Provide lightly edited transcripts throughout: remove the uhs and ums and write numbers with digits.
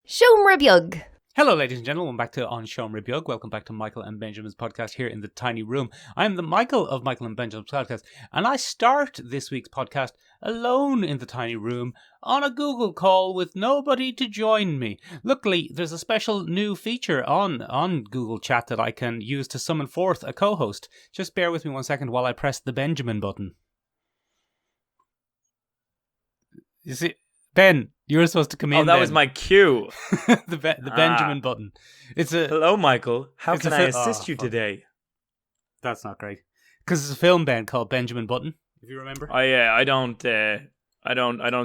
Siomra Hello, ladies and gentlemen. Welcome back to On Siomra Beag. Welcome back to Michael and Benjamin's podcast here in the tiny room. I'm the Michael of Michael and Benjamin's podcast, and I start this week's podcast alone in the tiny room on a Google call with nobody to join me. Luckily, there's a special new feature on Google Chat that I can use to summon forth a co-host. Just bear with me 1 second while I press the Benjamin button. You see, Ben, you were supposed to come in. Oh, that was my cue. the Benjamin button. It's a hello, Michael. How can I assist you today? That's not great because it's a film, Ben, called Benjamin Button. If you remember. Oh yeah, I don't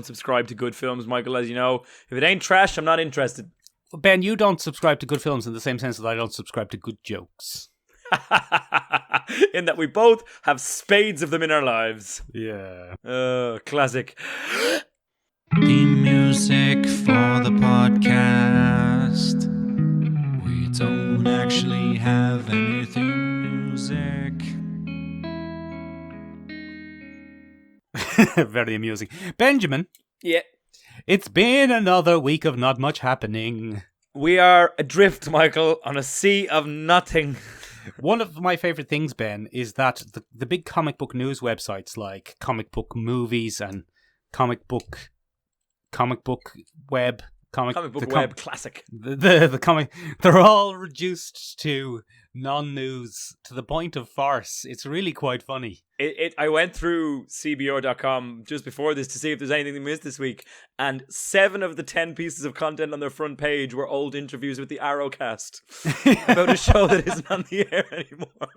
subscribe to good films, Michael. As you know, if it ain't trash, I'm not interested. Well, Ben, you don't subscribe to good films in the same sense that I don't subscribe to good jokes. In that we both have spades of them in our lives. Yeah. Classic. Theme music for the podcast. We don't actually have anything music. Very amusing. Benjamin. Yeah. It's been another week of not much happening. We are adrift, Michael, on a sea of nothing. One of my favourite things, Ben, is that the big comic book news websites like Comic Book Movies and Comic Book Web, classic. The comic, they're all reduced to non-news to the point of farce. It's really quite funny. I went through cbr.com just before this to see if there's anything they missed this week, and 7 of the 10 pieces of content on their front page were old interviews with the Arrowcast about a show that isn't on the air anymore.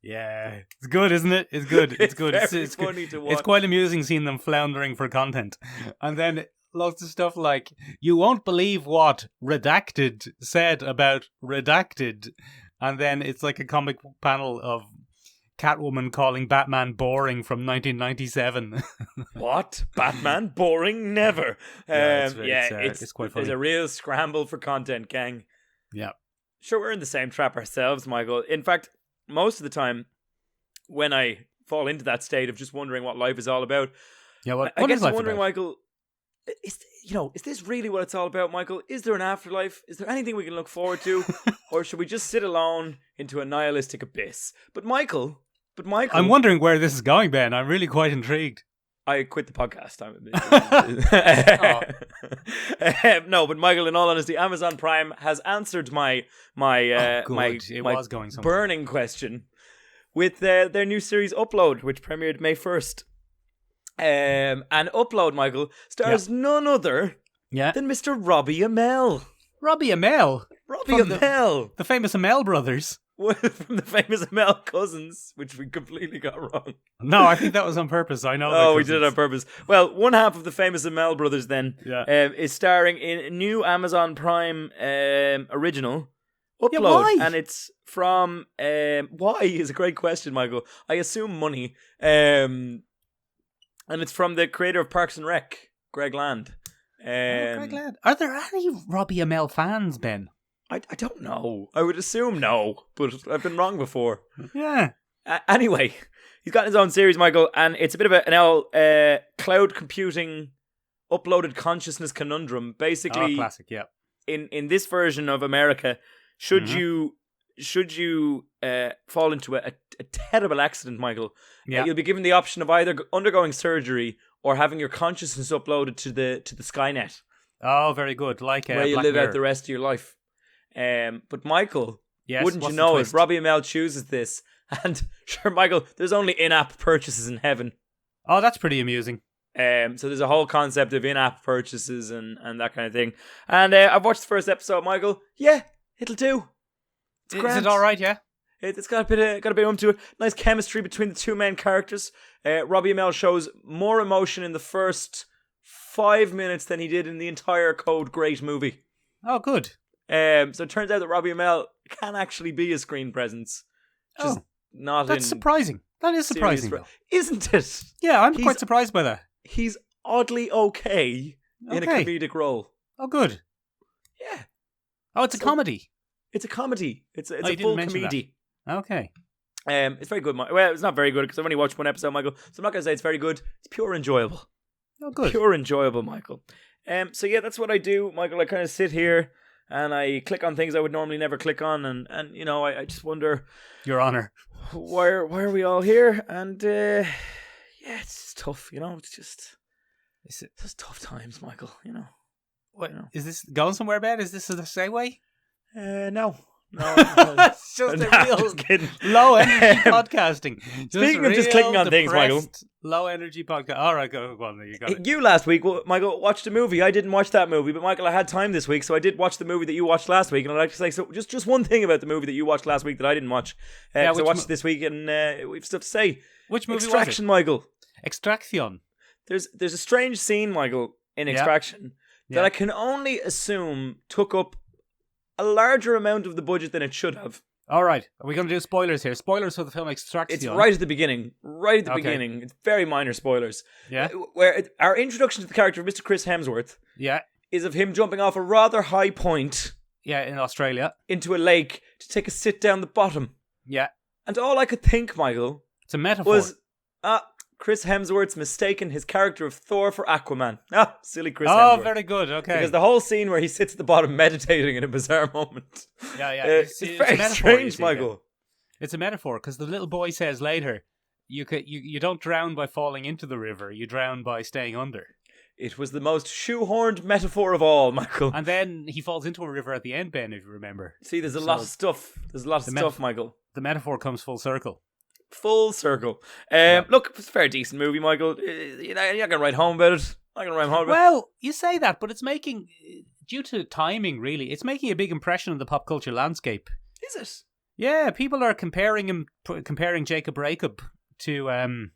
Yeah, it's good, isn't it? It's good. It's good. It's funny to watch. It's quite amusing seeing them floundering for content. And then lots of stuff like, you won't believe what Redacted said about Redacted. And then it's like a comic panel of Catwoman calling Batman boring from 1997. What? Batman? Boring? Never. It's quite funny. There's a real scramble for content, gang. Yeah. Sure, we're in the same trap ourselves, Michael. In fact, most of the time, when I fall into that state of just wondering what life is all about, I guess I'm wondering, Michael, is this really what it's all about, Michael? Is there an afterlife? Is there anything we can look forward to? Or should we just sit alone into a nihilistic abyss? But Michael... I'm wondering where this is going, Ben. I'm really quite intrigued. I quit the podcast. No, but Michael, in all honesty, Amazon Prime has answered my burning question with their new series Upload, which premiered May 1st. And Upload, Michael, stars none other than Mr. Robbie Amell. Robbie Amell? The famous Amell brothers. From the famous Amell cousins, which we completely got wrong. No, I think that was on purpose. I know. Oh, we did it on purpose. Well, one half of the famous Amell brothers then is starring in a new Amazon Prime original Upload, and it's from why is a great question, Michael. I assume money, and it's from the creator of Parks and Rec, Greg Land. Greg Land. Are there any Robbie Amell fans, Ben? I don't know. I would assume no, but I've been wrong before. Yeah. Anyway, he's got his own series, Michael, and it's a bit of an cloud computing uploaded consciousness conundrum. Basically, classic, yeah. In this version of America, should you fall into a terrible accident, Michael, you'll be given the option of either undergoing surgery or having your consciousness uploaded to the Skynet. Oh, very good. Like where you Black live Mirror. out the rest of your life. But Michael, wouldn't you what's know the it? twist? Robbie Amell chooses this, and sure, Michael, there's only in-app purchases in heaven. Oh, that's pretty amusing. So there's a whole concept of in-app purchases and that kind of thing. And I've watched the first episode, Michael. Yeah, it'll do. Is it all right? Yeah. It's got a bit of to it. Nice chemistry between the two main characters. Robbie Amell shows more emotion in the first 5 minutes than he did in the entire Code Great movie. Oh, good. So it turns out that Robbie Amell can actually be a screen presence. Just not that's surprising. That is surprising, isn't it? Yeah, I'm quite surprised by that. He's oddly okay in a comedic role. Oh, good. Yeah. Oh, it's a comedy. It's a comedy. It's a full comedy. Okay. It's very good. Well, it's not very good because I've only watched one episode, Michael. So I'm not going to say it's very good. It's pure enjoyable. Oh, good. Pure enjoyable, Michael. So yeah, that's what I do, Michael. I kind of sit here and I click on things I would normally never click on, and I just wonder, Your Honor, why are we all here? And yeah, it's just tough, It's just tough times, Michael. What is this going somewhere, Ben? Is this a segue? No. It's just a real low energy podcasting. Speaking of just clicking on things, Michael. Low energy podcast. All right, go on. You got it. You last week, Michael, watched a movie. I didn't watch that movie, but Michael, I had time this week, so I did watch the movie that you watched last week. And I'd like to say just one thing about the movie that you watched last week that I didn't watch. Because I watched it this week, and we have stuff to say. Which movie Extraction, was it? Michael. Extraction. There's a strange scene, Michael, in Extraction that I can only assume took up a larger amount of the budget than it should have. All right. Are we going to do spoilers here? Spoilers for the film Extraction. It's right at the beginning. Right at the beginning. It's very minor spoilers. Yeah. Where our introduction to the character of Mr. Chris Hemsworth is of him jumping off a rather high point. Yeah, in Australia. Into a lake to take a sit down the bottom. Yeah. And all I could think, Michael, it's a metaphor. Was, Chris Hemsworth's mistaken his character of Thor for Aquaman. Silly Chris Hemsworth. Oh, very good. Okay. Because the whole scene where he sits at the bottom meditating in a bizarre moment. Yeah. It's very strange, Michael. It's a metaphor because the little boy says later, you don't drown by falling into the river. You drown by staying under. It was the most shoehorned metaphor of all, Michael. And then he falls into a river at the end, Ben, if you remember. See, there's a lot of stuff. There's a lot of stuff, Michael. The metaphor comes full circle. Full circle. Look, it's a very decent movie, Michael. You're not going to write home about it. I'm not going to write home about it. Well, you say that, but it's making, due to timing, really, it's making a big impression on the pop culture landscape. Is it? Yeah, people are comparing Jacob Racob to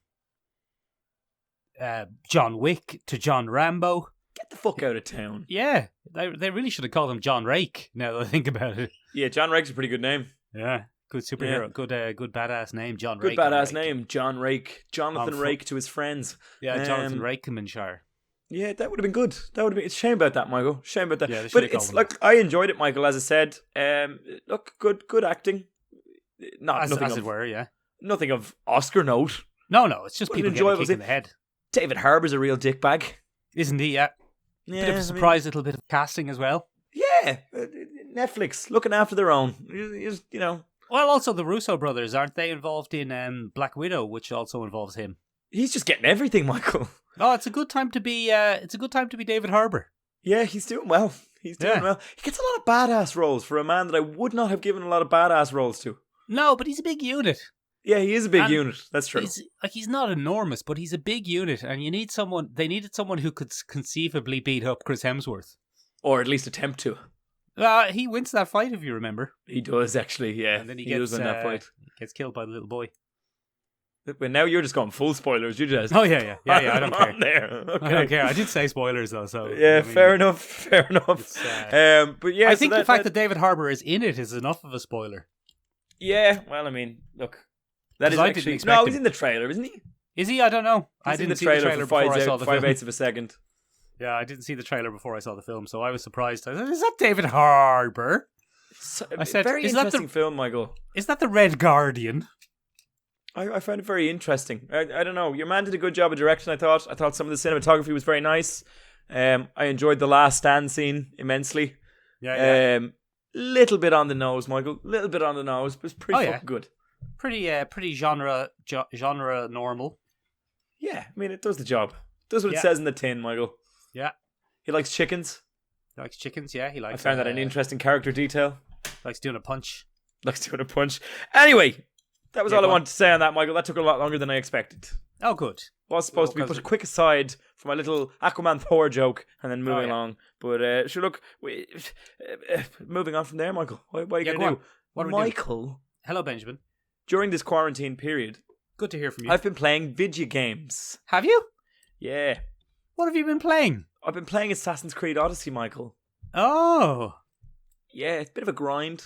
John Wick, to John Rambo. Get the fuck out of town. Yeah, they really should have called him John Rake, now that I think about it. Yeah, John Rake's a pretty good name. Yeah. Good superhero, good badass name, John Rake. Good badass name, John Rake. Jonathan Rake to his friends. Yeah, Jonathan Rakemanshire. Yeah, that would have been good. It's a shame about that, Michael. Shame about that. Yeah, but it's like I enjoyed it, Michael. As I said, look, good acting. As it were, yeah. Nothing of Oscar note. No, it's just people getting kicked in the head. David Harbour's a real dickbag, isn't he? Yeah. Bit of a surprise, little bit of casting as well. Yeah, Netflix looking after their own. Well, also the Russo brothers, aren't they involved in Black Widow, which also involves him? He's just getting everything, Michael. Oh, it's a good time to be. It's a good time to be David Harbour. Yeah, he's doing well. He's doing well. He gets a lot of badass roles for a man that I would not have given a lot of badass roles to. No, but he's a big unit. Yeah, he is a big unit. That's true. He's not enormous, but he's a big unit, and you need someone. They needed someone who could conceivably beat up Chris Hemsworth, or at least attempt to. He wins that fight, if you remember. He does, actually, yeah. And then he does win that fight. Gets killed by the little boy. But now you're just going full spoilers. You just... Oh, yeah, I don't care. There. Okay. I don't care. I did say spoilers, though, so... Yeah, fair enough. But yeah... I think the fact that David Harbour is in it is enough of a spoiler. Yeah, well, I mean, look... That is actually... No, he's in the trailer, isn't he? Is he? I don't know. I didn't see the trailer before I saw the film. 5/8 of a second. Yeah, I didn't see the trailer before I saw the film, so I was surprised. I said, is that David Harbour? I said, very interesting film, Michael. Is that the Red Guardian? I found it very interesting. I don't know. Your man did a good job of directing, I thought. I thought some of the cinematography was very nice. I enjoyed the last stand scene immensely. Yeah. Little bit on the nose, Michael. Little bit on the nose, but it's pretty fucking good. Pretty genre normal. Yeah, I mean, it does the job. It does what it says in the tin, Michael. Yeah. He likes chickens. He likes chickens, yeah. He likes. I found that an interesting character detail. Likes doing a punch. Anyway, that was all I wanted to say on that, Michael. That took a lot longer than I expected. Oh, good. Was supposed to be put a quick aside for my little Aquaman Thor joke and then moving along. But sure, look, moving on from there, Michael. What are you going to do? What Michael. Hello, Benjamin. During this quarantine period. Good to hear from you. I've been playing video games. Have you? Yeah. What have you been playing? I've been playing Assassin's Creed Odyssey, Michael. Oh. Yeah, it's a bit of a grind.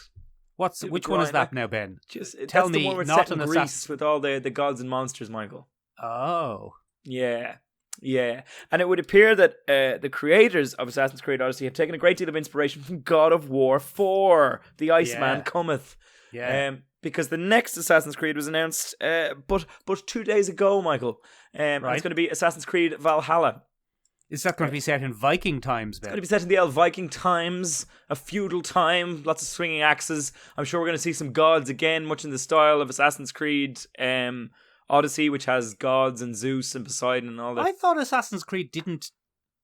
Which one is that now, Ben? Tell me, the one not in Greece with all the gods and monsters, Michael. Oh. Yeah. And it would appear that the creators of Assassin's Creed Odyssey have taken a great deal of inspiration from God of War 4, The Iceman Cometh. Yeah. Because the next Assassin's Creed was announced but 2 days ago, Michael. Right. It's going to be Assassin's Creed Valhalla. Is that going to be set in Viking times, Ben? It's going to be set in the old Viking times, a feudal time, lots of swinging axes. I'm sure we're going to see some gods again, much in the style of Assassin's Creed Odyssey, which has gods and Zeus and Poseidon and all that. I thought Assassin's Creed didn't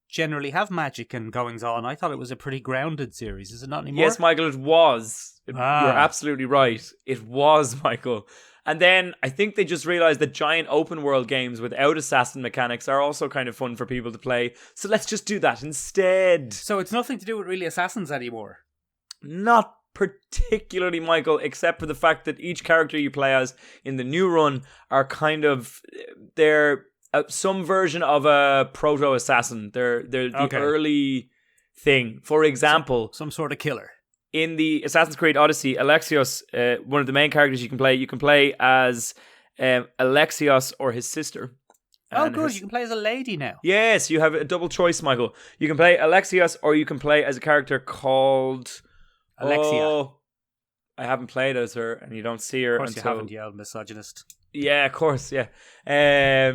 generally have magic and goings on. I thought it was a pretty grounded series. Is it not anymore? Yes, Michael, it was. You're absolutely right. It was, Michael. And then I think they just realized that giant open world games without assassin mechanics are also kind of fun for people to play. So let's just do that instead. So it's nothing to do with really assassins anymore? Not particularly, Michael, except for the fact that each character you play as in the new run are kind of... They're some version of a proto-assassin. They're the early thing. For example... Some sort of killer. In the Assassin's Creed Odyssey, Alexios, one of the main characters you can play as Alexios or his sister. Oh, good. You can play as a lady now. Yes, you have a double choice, Michael. You can play Alexios or you can play as a character called... Alexia. Oh, I haven't played as her and you don't see her. Of course you haven't, you old misogynist. Yeah, of course, yeah.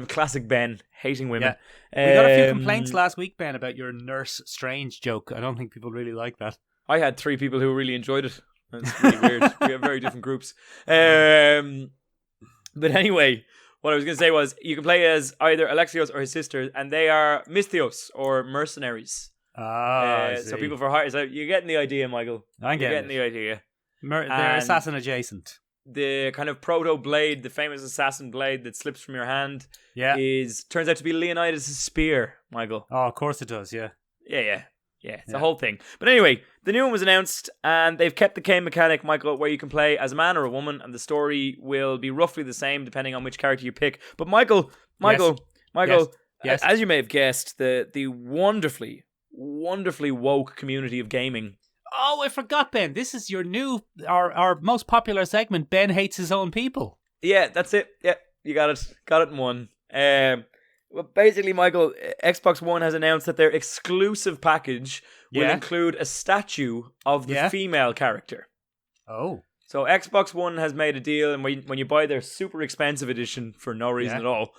Classic Ben, hating women. Yeah. We got a few complaints last week, Ben, about your Nurse Strange joke. I don't think people really like that. I had 3 people who really enjoyed it. That's really weird. We have very different groups. But anyway, what I was going to say was you can play as either Alexios or his sister, and they are Mystios or mercenaries. So people for hire. So you're getting the idea, Michael. I'm getting the idea. They're assassin adjacent. The kind of proto blade, the famous assassin blade that slips from your hand, turns out to be Leonidas' spear, Michael. Oh, of course it does. Yeah. Yeah, it's a whole thing. But anyway, the new one was announced, and they've kept the game mechanic, Michael, where you can play as a man or a woman, and the story will be roughly the same depending on which character you pick. But Michael, yes. As you may have guessed, the wonderfully woke community of gaming. Oh, I forgot, Ben. This is your new, our most popular segment. Ben hates his own people. Yeah, that's it. Yeah, you got it. Got it in one. Well, basically, Michael, Xbox One has announced that their exclusive package will include a statue of the female character. Oh. So Xbox One has made a deal, and when you buy their super expensive edition for no reason at all,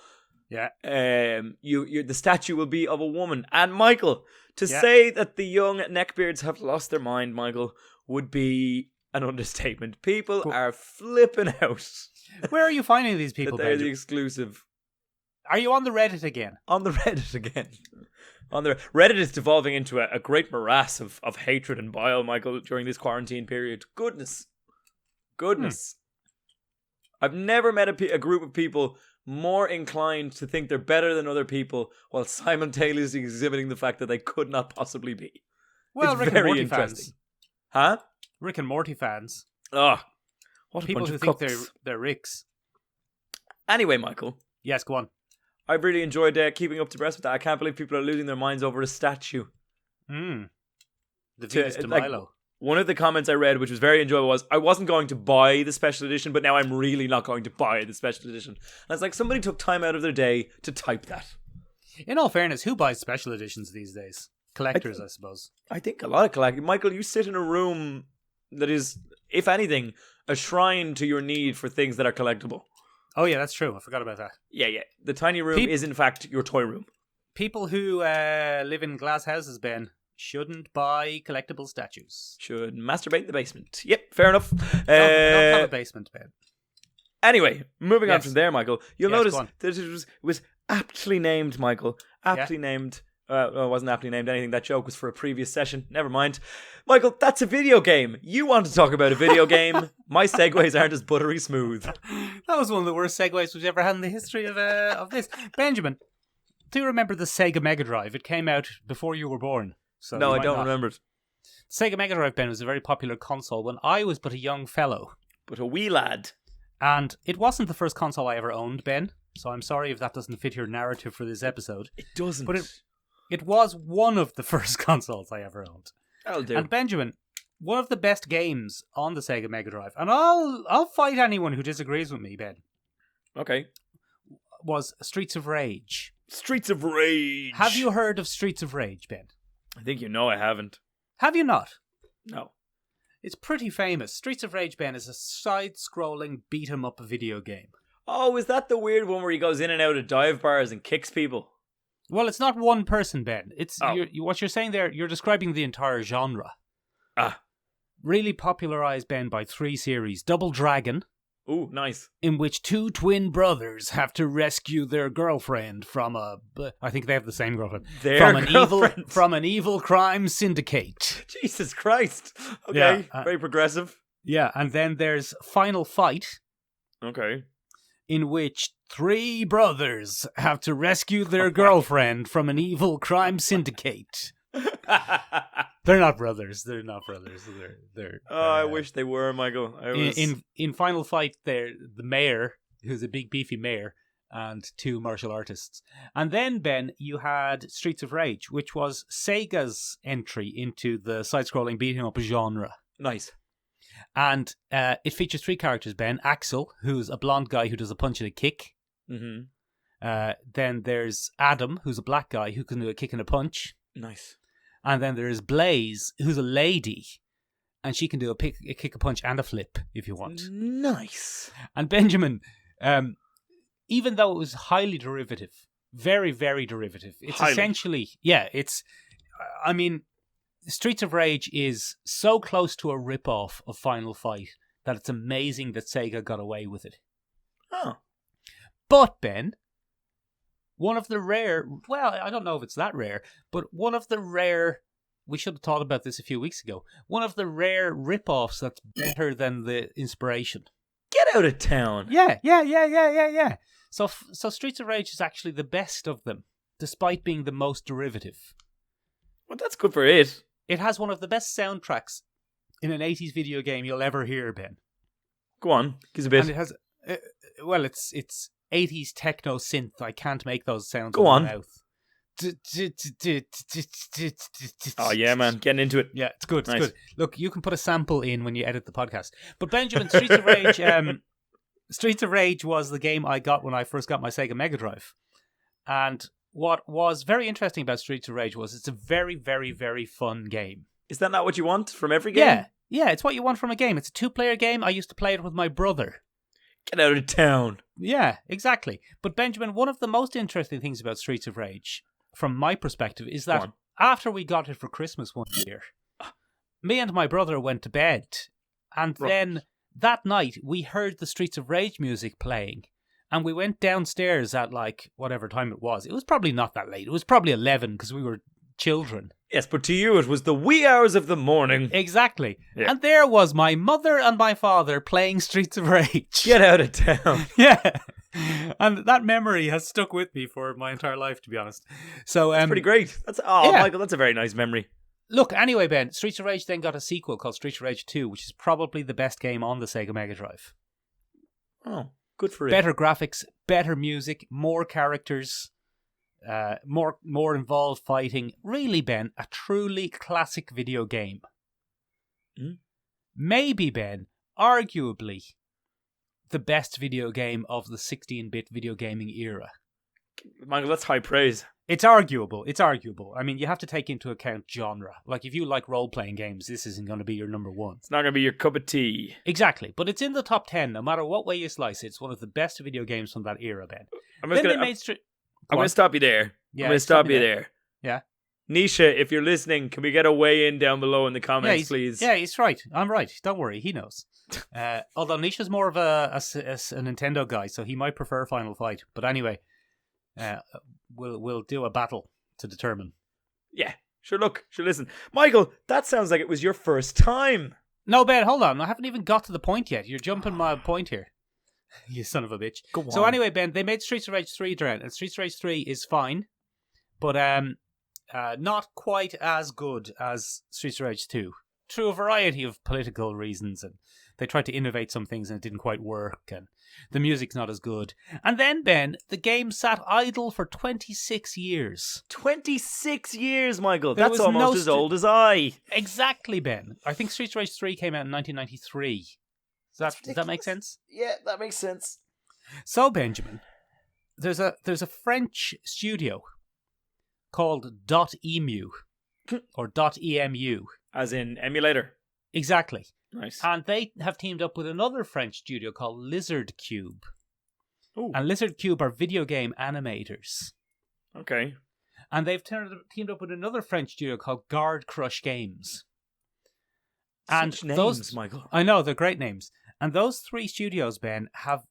the statue will be of a woman. And Michael, to say that the young neckbeards have lost their mind, Michael, would be an understatement. People are flipping out. Where are you finding these people? That they're the exclusive. Are you on the Reddit again? On the Reddit again. Reddit is devolving into a great morass of hatred and bile, Michael, during this quarantine period. Goodness. I've never met a group of people more inclined to think they're better than other people while simultaneously exhibiting the fact that they could not possibly be. Well, it's Rick very and Morty interesting. fans. Huh? Rick and Morty fans. Oh, what people a bunch who of think cooks. they're Ricks. Anyway, Michael. Yes, go on. I've really enjoyed keeping up to breast with that. I can't believe people are losing their minds over a statue. The Venus de Milo. One of the comments I read, which was very enjoyable, was, I wasn't going to buy the special edition, but now I'm really not going to buy the special edition. And it's like, somebody took time out of their day to type that. In all fairness, who buys special editions these days? Collectors, I suppose. I think a lot of collectors. Michael, you sit in a room that is, if anything, a shrine to your need for things that are collectible. Oh yeah, that's true. I forgot about that. Yeah. The tiny room is in fact your toy room. People who live in glass houses, Ben, shouldn't buy collectible statues. Should masturbate in the basement. Yep, fair enough. Don't have a basement, Ben. Anyway, moving on from there, Michael, you'll notice that it was aptly named, Michael. Aptly named. It wasn't aptly named anything. That joke was for a previous session. Never mind. Michael, that's a video game. You want to talk about a video game. My segues aren't as buttery smooth. That was one of the worst segues we've ever had in the history of this. Benjamin, do you remember the Sega Mega Drive? It came out before you were born. So no, I don't remember it. Sega Mega Drive, Ben, was a very popular console when I was but a young fellow. But a wee lad. And it wasn't the first console I ever owned, Ben. So I'm sorry if that doesn't fit your narrative for this episode. It doesn't. But it was one of the first consoles I ever owned. That'll do. And Benjamin, one of the best games on the Sega Mega Drive, and I'll fight anyone who disagrees with me, Ben. Okay. Was Streets of Rage. Streets of Rage. Have you heard of Streets of Rage, Ben? I think you know I haven't. Have you not? No. It's pretty famous. Streets of Rage, Ben, is a side-scrolling beat-em-up video game. Oh, is that the weird one where he goes in and out of dive bars and kicks people? Well, it's not one person, Ben. It's what you're saying there. You're describing the entire genre. Really popularized, Ben, by 3 series: Double Dragon. Ooh, nice. In which 2 twin brothers have to rescue their girlfriend from I think they have the same girlfriend. From an evil crime syndicate. Jesus Christ. Okay, very progressive. Yeah, and then there's Final Fight. Okay. In which 3 brothers have to rescue their girlfriend from an evil crime syndicate. They're not brothers. They're I wish they were, Michael. In Final Fight, they're the mayor, who's a big beefy mayor, and 2 martial artists. And then, Ben, you had Streets of Rage, which was Sega's entry into the side-scrolling beating-up genre. Nice. And it features 3 characters, Ben. Axel, who's a blonde guy who does a punch and a kick. Mm-hmm. Then there's Adam, who's a black guy who can do a kick and a punch. Nice. And then there's Blaze, who's a lady, and she can do a kick, a punch, and a flip if you want. Nice. And Benjamin, even though it was highly derivative, very, very derivative, it's essentially, I mean, Streets of Rage is so close to a rip-off of Final Fight that it's amazing that Sega got away with it. Oh. But, Ben, one of the rare, well, I don't know if it's that rare, but one of the rare, we should have thought about this a few weeks ago, one of the rare rip-offs that's better than the inspiration. Get out of town. Yeah. So Streets of Rage is actually the best of them, despite being the most derivative. Well, that's good for it. It has one of the best soundtracks in an 80s video game you'll ever hear, Ben. Go on, give us a bit. And it has, it's 80s techno synth. I can't make those sounds Go with on. my mouth. Oh yeah, man, getting into it. Yeah, it's good. It's Nice. good. Look, you can put a sample in when you edit the podcast. But Benjamin, Streets of Rage, Streets of Rage was the game I got when I first got my Sega Mega Drive. And what was very interesting about Streets of Rage was it's a very, very, very fun game. Is that not what you want from every game? Yeah, it's what you want from a game. It's a 2-player game. I used to play it with my brother. Get out of town. Yeah, exactly. But Benjamin, one of the most interesting things about Streets of Rage, from my perspective, is that after we got it for Christmas one year, me and my brother went to bed, and then that night we heard the Streets of Rage music playing, and we went downstairs at like whatever time it was. It was probably not that late. It was probably 11 because we were children. Yes, but to you it was the wee hours of the morning. Exactly. Yeah. And there was my mother and my father playing Streets of Rage. Get out of town. Yeah. And that memory has stuck with me for my entire life, to be honest. So that's pretty great. Michael, that's a very nice memory. Look, anyway, Ben, Streets of Rage then got a sequel called Streets of Rage 2, which is probably the best game on the Sega Mega Drive. Oh, good for it. Better graphics, better music, more characters, more involved fighting. Really, Ben, a truly classic video game. Maybe, Ben, arguably the best video game of the 16-bit video gaming era. Michael, that's high praise. It's arguable. I mean, you have to take into account genre. Like, if you like role-playing games, this isn't going to be your number one. It's not going to be your cup of tea. Exactly. But it's in the top 10, no matter what way you slice it. It's one of the best video games from that era, Ben. I'm going to stop you there. Yeah, I'm going to stop you there. Yeah. Nisha, if you're listening, can we get a weigh in down below in the comments, please? Yeah, he's right. I'm right. Don't worry. He knows. Although Nisha's more of a Nintendo guy, so he might prefer Final Fight. But anyway, we'll do a battle to determine. Yeah. Sure, listen. Michael, that sounds like it was your first time. No, Ben, hold on. I haven't even got to the point yet. You're jumping my point here. You son of a bitch. Go on. So anyway, Ben, they made Streets of Rage 3 around, and Streets of Rage 3 is fine, but not quite as good as Streets of Rage 2. Through a variety of political reasons, and they tried to innovate some things and it didn't quite work, and the music's not as good. And then, Ben, the game sat idle for 26 years. 26 years, Michael. That's almost as old as I. Exactly, Ben. I think Streets of Rage 3 came out in 1993. Does that make sense? Yeah, that makes sense. So, Benjamin, there's a French studio called .emu or .emu. As in emulator. Exactly. Nice. And they have teamed up with another French studio called Lizard Cube. Ooh. And Lizard Cube are video game animators. Okay. And they've teamed up with another French studio called Guard Crush Games. And Such names, Michael. I know, they're great names. And those 3 studios, Ben, have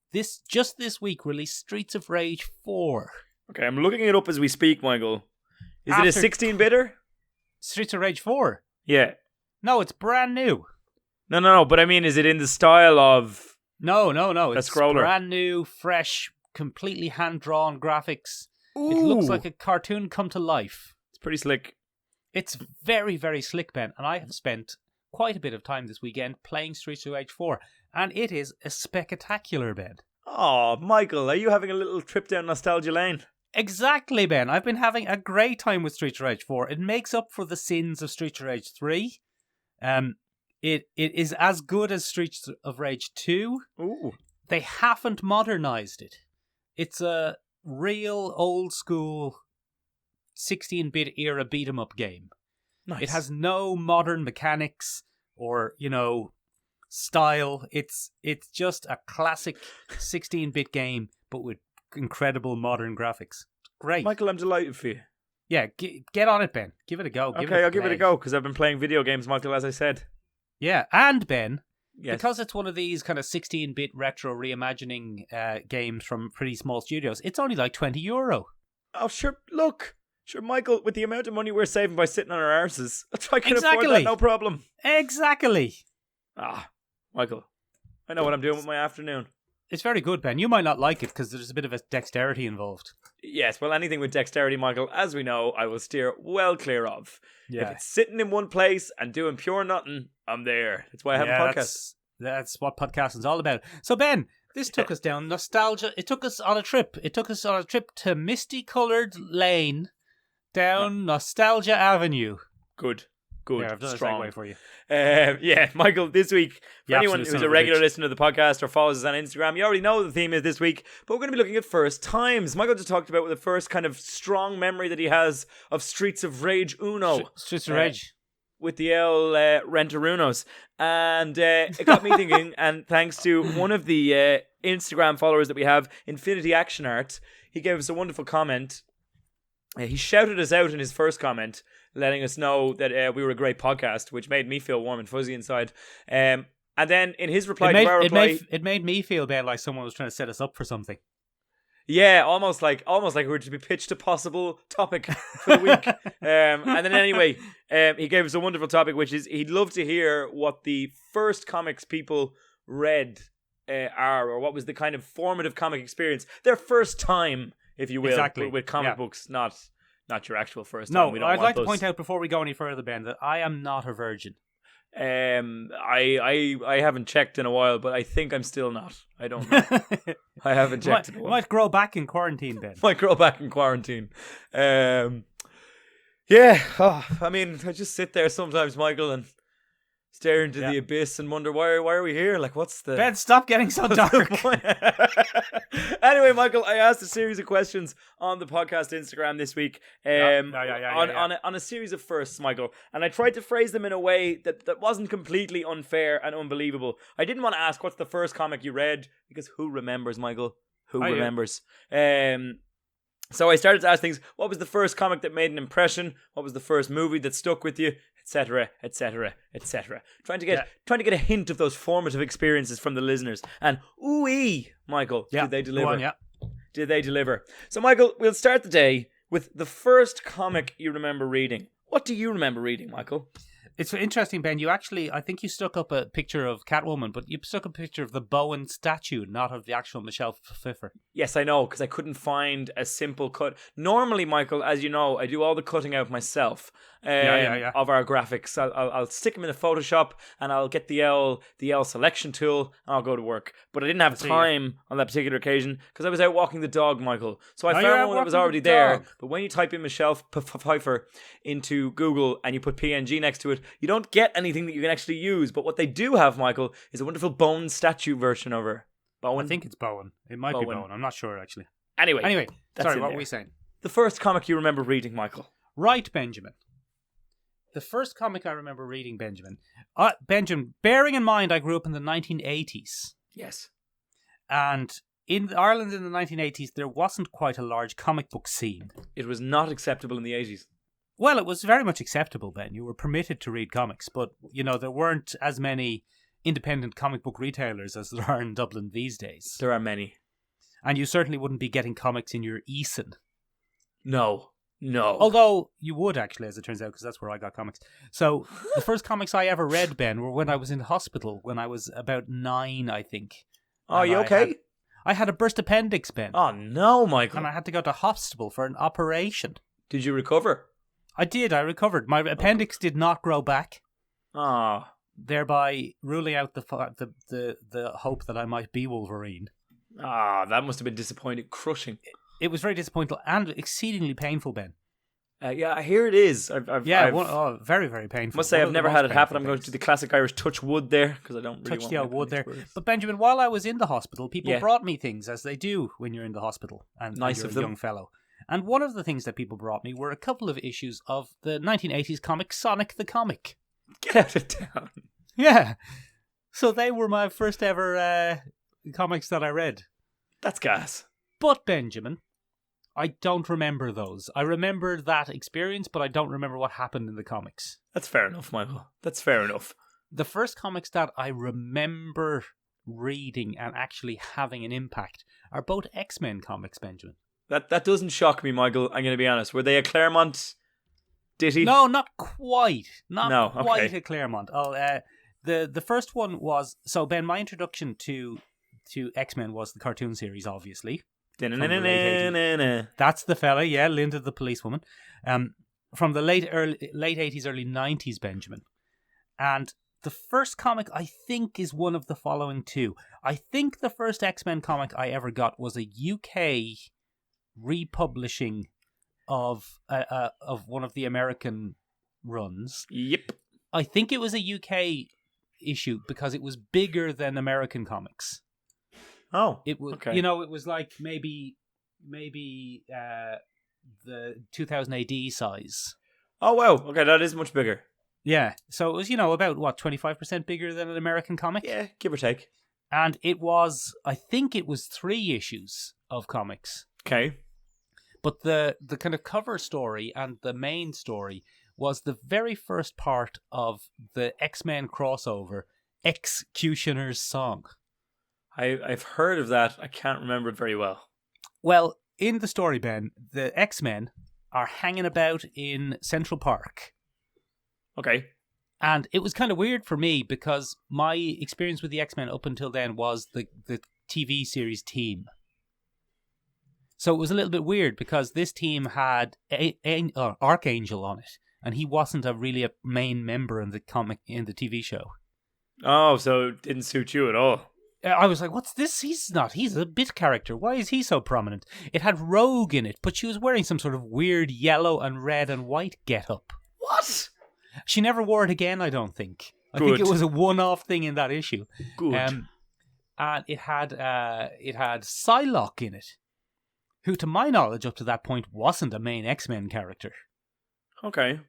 just this week released Streets of Rage 4. Okay, I'm looking it up as we speak, Michael. Is it a 16-bitter? Streets of Rage 4? Yeah. No, it's brand new. No, but I mean, is it in the style of... No. It's scroller. Brand new, fresh, completely hand-drawn graphics. Ooh. It looks like a cartoon come to life. It's pretty slick. It's very, very slick, Ben. And I have spent quite a bit of time this weekend playing Streets of Rage 4. And it is a spectacular, Ben. Oh, Michael, are you having a little trip down nostalgia lane? Exactly, Ben. I've been having a great time with Streets of Rage 4. It makes up for the sins of Streets of Rage 3. It is as good as Streets of Rage 2. Ooh. They haven't modernized it. It's a real old school 16-bit era beat-em-up game. Nice. It has no modern mechanics or, style. It's just a classic 16-bit game, but with incredible modern graphics. Great. Michael, I'm delighted for you. Yeah, get on it, Ben. Give it a go. I'll give it a go, because I've been playing video games, Michael, as I said. Yeah, and Ben, yes. Because it's one of these kind of 16-bit retro reimagining games from pretty small studios, it's only like €20. Oh, sure, look. Sure, Michael, with the amount of money we're saving by sitting on our arses, I can afford that, no problem. Exactly. Michael, I know what I'm doing with my afternoon. It's very good, Ben. You might not like it because there's a bit of a dexterity involved. Yes, well, anything with dexterity, Michael, as we know, I will steer well clear of. Yeah. If it's sitting in one place and doing pure nothing, I'm there. That's why I have a podcast. That's what podcasting's all about. So, Ben, this took us down nostalgia. It took us on a trip. It took us on a trip to misty-coloured lane down Nostalgia Avenue. Good. Yeah, I've done Strong. a segue for you. Michael, this week, for anyone who's a regular bitch. listener to the podcast or follows us on Instagram, you already know what the theme is this week, but we're going to be looking at first times. Michael just talked about the first kind of strong memory that he has of Streets of Rage Uno. Streets of Rage. With the El Rentarunos. And it got me thinking, and thanks to one of the Instagram followers that we have, Infinity Action Art, he gave us a wonderful comment. He shouted us out in his first comment, letting us know that we were a great podcast, which made me feel warm and fuzzy inside. And then in his reply to our reply... It made me feel bad, like someone was trying to set us up for something. Yeah, almost like we were to be pitched a possible topic for the week. And then anyway, he gave us a wonderful topic, which is he'd love to hear what the first comics people read are, or what was the kind of formative comic experience, their first time, if you will, exactly. with comic books, not your actual first time. No, we don't I'd want like those. to point out before we go any further, Ben, that I am not a virgin. I haven't checked in a while, but I think I'm still not. I don't know. I haven't checked in a while. Might grow back in quarantine, Ben. Might grow back in quarantine. I mean, I just sit there sometimes, Michael, and stare into the abyss and wonder why are we here? Like, what's the... Ben, stop getting so dark. Anyway, Michael, I asked a series of questions on the podcast Instagram this week on a series of firsts, Michael, and I tried to phrase them in a way that wasn't completely unfair and unbelievable. I didn't want to ask what's the first comic you read, because who remembers, Michael? Who remembers? So I started to ask things. What was the first comic that made an impression? What was the first movie that stuck with you? Etc. Etc. Etc. Trying to get a hint of those formative experiences from the listeners. And ooh-ee, Michael, did they deliver? Go on, Did they deliver? So, Michael, we'll start the day with the first comic you remember reading. What do you remember reading, Michael? It's interesting, Ben. I think you stuck up a picture of Catwoman, but you stuck a picture of the Bowen statue, not of the actual Michelle Pfeiffer. Yes, I know, because I couldn't find a simple cut. Normally, Michael, as you know, I do all the cutting out myself of our graphics. I'll stick them in the Photoshop, and I'll get the L selection tool, and I'll go to work. But I didn't have time on that particular occasion, because I was out walking the dog, Michael. So I found one that was already there. But when you type in Michelle Pfeiffer into Google, and you put PNG next to it, you don't get anything that you can actually use. But what they do have, Michael, is a wonderful Bowen statue version of her. Bowen? I think it's Bowen. It might be Bowen. I'm not sure, actually. Anyway, sorry, what were we saying? The first comic you remember reading, Michael. Right, Benjamin. The first comic I remember reading, Benjamin, bearing in mind I grew up in the 1980s. Yes. And in Ireland in the 1980s, there wasn't quite a large comic book scene. It was not acceptable in the 80s. Well, it was very much acceptable then. You were permitted to read comics, but, there weren't as many independent comic book retailers as there are in Dublin these days. There are many. And you certainly wouldn't be getting comics in your Eason. No. Although you would, actually, as it turns out, because that's where I got comics. So the first comics I ever read, Ben, were when I was in hospital, when I was about 9, I think. Oh, you okay? I had a burst appendix, Ben. Oh, no, Michael. And I had to go to hospital for an operation. Did you recover? I did. I recovered. My appendix did not grow back. Ah. Thereby ruling out the hope that I might be Wolverine. Ah, that must have been disappointing, crushing. It was very disappointing and exceedingly painful, Ben. Yeah, here it is. Very, very painful. Must say, I've never had it happen. I'm going to do the classic Irish touch wood there, because I don't really touch the old wood there. But Benjamin, while I was in the hospital, people brought me things, as they do when you're in the hospital and nice you're of a young fellow. And one of the things that people brought me were a couple of issues of the 1980s comic Sonic the Comic. Get out of town. Yeah. So they were my first ever comics that I read. That's gas. But Benjamin, I don't remember those. I remember that experience, but I don't remember what happened in the comics. That's fair enough, Michael. That's fair enough. The first comics that I remember reading and actually having an impact are both X-Men comics, Benjamin. That doesn't shock me, Michael. I'm going to be honest. Were they a Claremont ditty? No, not quite. Not quite okay. a Claremont. The first one was... So, Ben, my introduction to X-Men was the cartoon series, obviously. That's the fella, yeah, Linda the policewoman. From the late 80s, early 90s, Benjamin. And the first comic, I think, is one of the following two. I think the first X-Men comic I ever got was a UK republishing of one of the American runs. Yep. I think it was a UK issue because it was bigger than American comics. Oh, it was. Okay. It was like maybe the 2000 AD size. Oh wow! Okay, that is much bigger. Yeah, so it was about 25% bigger than an American comic. Yeah, give or take. And it was, I think, it was 3 issues of comics. Okay. But the kind of cover story and the main story was the very first part of the X-Men crossover, Executioner's Song. I've heard of that. I can't remember it very well. Well, in the story, Ben, the X-Men are hanging about in Central Park. Okay. And it was kind of weird for me because my experience with the X-Men up until then was the TV series Team. So it was a little bit weird because this team had Archangel on it, and he wasn't really a main member in the TV show. Oh, so it didn't suit you at all. I was like, what's this? He's a bit character. Why is he so prominent? It had Rogue in it, but she was wearing some sort of weird yellow and red and white get-up. What? She never wore it again, I don't think. I Good. think it was a one-off thing in that issue. Good. And it had Psylocke in it, who, to my knowledge, up to that point, wasn't a main X-Men character. Okay.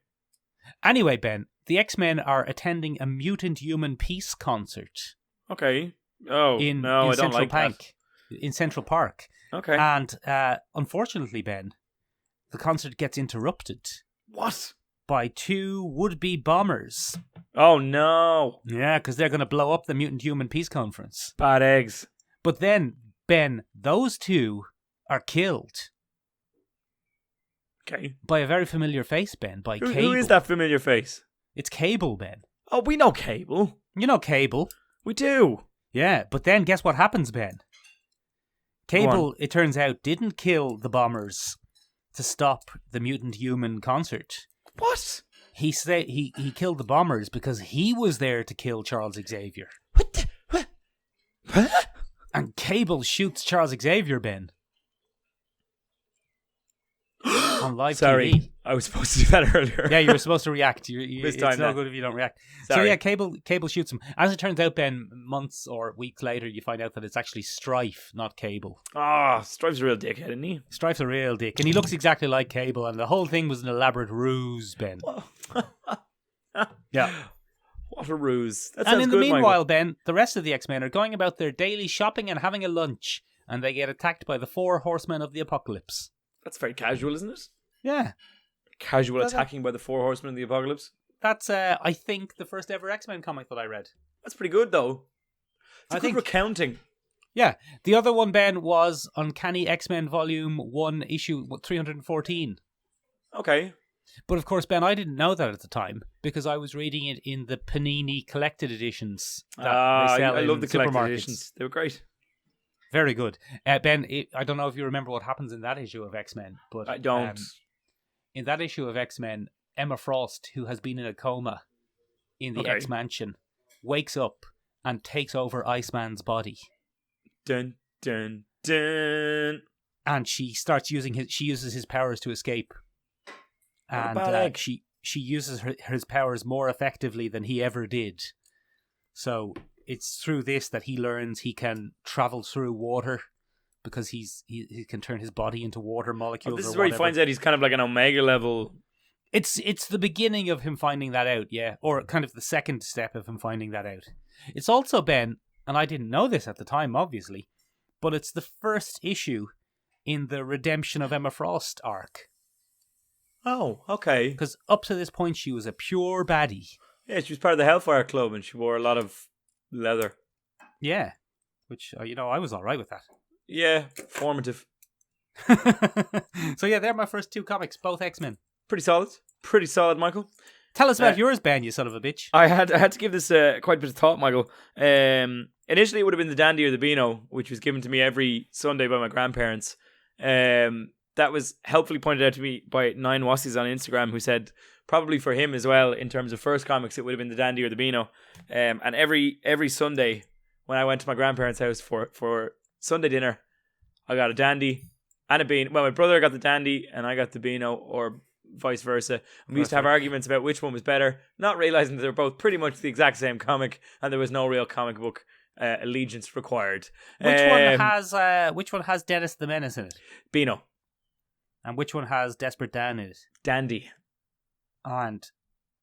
Anyway, Ben, the X-Men are attending a mutant human peace concert. Okay. Oh, in I don't like that. In Central Park. Okay. And unfortunately, Ben, the concert gets interrupted. What? By 2 would-be bombers. Oh, no. Yeah, because they're going to blow up the Mutant Human Peace Conference. Bad eggs. But then, Ben, those 2 are killed. Okay. By a very familiar face, Ben, by Cable. Who is that familiar face? It's Cable, Ben. Oh, we know Cable. You know Cable. We do. Yeah, but then guess what happens, Ben? Cable, it turns out, didn't kill the bombers to stop the Mutant Human concert. What? He killed the bombers because he was there to kill Charles Xavier. What? And Cable shoots Charles Xavier, Ben. On live TV. I was supposed to do that earlier. Yeah, you were supposed to react. It's no good if you don't react. Sorry. So yeah, Cable shoots him. As it turns out, Ben, months or weeks later, you find out that it's actually Strife, not Cable. Ah, Strife's a real dickhead, isn't he? Strife's a real dick, and he looks exactly like Cable, and the whole thing was an elaborate ruse, Ben. Yeah. What a ruse. That and sounds in the good, meanwhile, Michael. Ben, the rest of the X-Men are going about their daily shopping and having a lunch. and they get attacked by the 4 horsemen of the apocalypse. That's very casual, isn't it? Yeah. Casual attacking by the 4 horsemen of the apocalypse. That's, I think, the first ever X-Men comic that I read. That's pretty good, though. It's good recounting. Yeah. The other one, Ben, was Uncanny X-Men Volume 1, issue 314. Okay. But of course, Ben, I didn't know that at the time because I was reading it in the Panini collected editions. I love the collected editions. They were great. Very good. Ben, I don't know if you remember what happens in that issue of X-Men. But I don't. In that issue of X-Men, Emma Frost, who has been in a coma in the X-Mansion, wakes up and takes over Iceman's body. Dun, dun, dun. And she starts uses his powers to escape. And she uses his powers more effectively than he ever did. So it's through this that he learns he can travel through water because he can turn his body into water molecules. This is where he finds out he's kind of like an Omega level. It's the beginning of him finding that out, yeah, or kind of the second step of him finding that out. It's also, Ben, and I didn't know this at the time, obviously, but it's the first issue in the Redemption of Emma Frost arc. Oh, okay. Because up to this point, she was a pure baddie. Yeah, she was part of the Hellfire Club and she wore a lot of leather. Yeah, which, I was all right with that. Yeah, formative. So yeah, they're my first 2 comics, both X-Men. Pretty solid, Michael. Tell us about yours, Ben, you son of a bitch. I had to give this quite a bit of thought, Michael. Initially, it would have been the Dandy or the Beano, which was given to me every Sunday by my grandparents. That was helpfully pointed out to me by 9 Wassies on Instagram, who said probably for him as well, in terms of first comics, it would have been the Dandy or the Beano. And every Sunday when I went to my grandparents' house for Sunday dinner, I got a Dandy and a Beano. Well, my brother got the Dandy and I got the Beano, or vice versa. And we used to have arguments about which one was better, not realizing that they're both pretty much the exact same comic and there was no real comic book allegiance required. Which one has Dennis the Menace in it? Beano. And which one has Desperate Dan in it? Dandy. And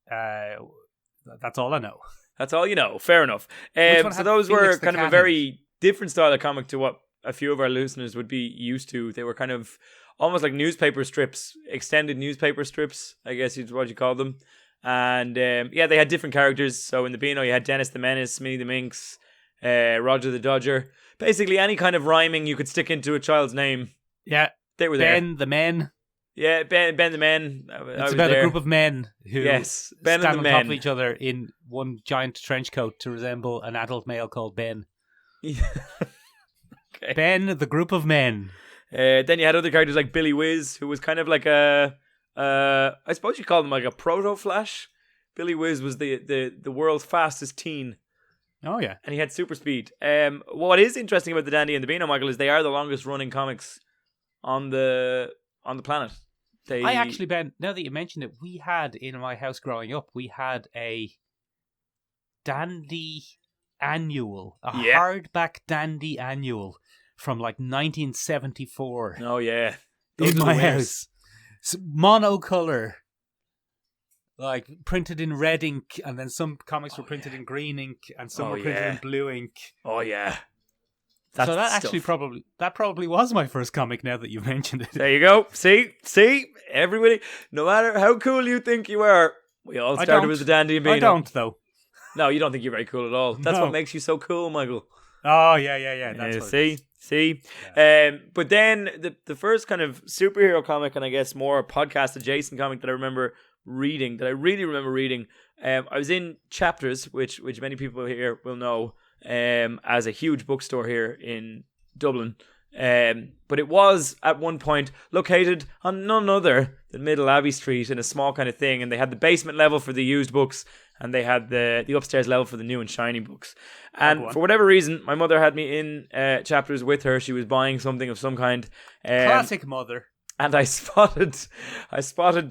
that's all I know. That's all you know. Fair enough. So those were kind of a very different style of comic to what a few of our listeners would be used to. They were kind of almost like newspaper strips, extended newspaper strips, I guess is what you call them. And they had different characters. So in the Beano, you had Dennis the Menace, Smitty the Minx, Roger the Dodger. Basically, any kind of rhyming you could stick into a child's name. Yeah. They were there. Ben the Men. Yeah, Ben the Men. It's about a group of men who Ben stand and the on men. top of each other in one giant trench coat to resemble an adult male called Ben. Okay. Ben, the group of men. Then you had other characters like Billy Whiz, who was kind of like I suppose you call them like a proto-Flash. Billy Whiz was the world's fastest teen. Oh, yeah. And he had super speed. What is interesting about the Dandy and the Beano, Michael, is they are the longest running comics on the planet. I actually, Ben, now that you mentioned it, we had in my house growing up, we had a Dandy annual, hardback Dandy annual from like 1974. Oh yeah, in my house, monocolor, like printed in red ink, and then some comics were printed in green ink, and some were printed in blue ink. Oh yeah. So that actually probably was my first comic. Now that you've mentioned it, there you go. See, everybody. No matter how cool you think you are, we all started with the Dandy and Beano. I don't though. No, you don't think you're very cool at all. That's what makes you so cool, Michael. Oh yeah. That's see. Yeah. But then the first kind of superhero comic, and I guess more podcast adjacent comic that I remember reading, that I really remember reading. I was in Chapters, which many people here will know. As a huge bookstore here in Dublin. But it was at one point located on none other than Middle Abbey Street in a small kind of thing, and they had the basement level for the used books and they had the upstairs level for the new and shiny books. And for whatever reason, my mother had me in Chapters with her. She was buying something of some kind. Classic mother. And I spotted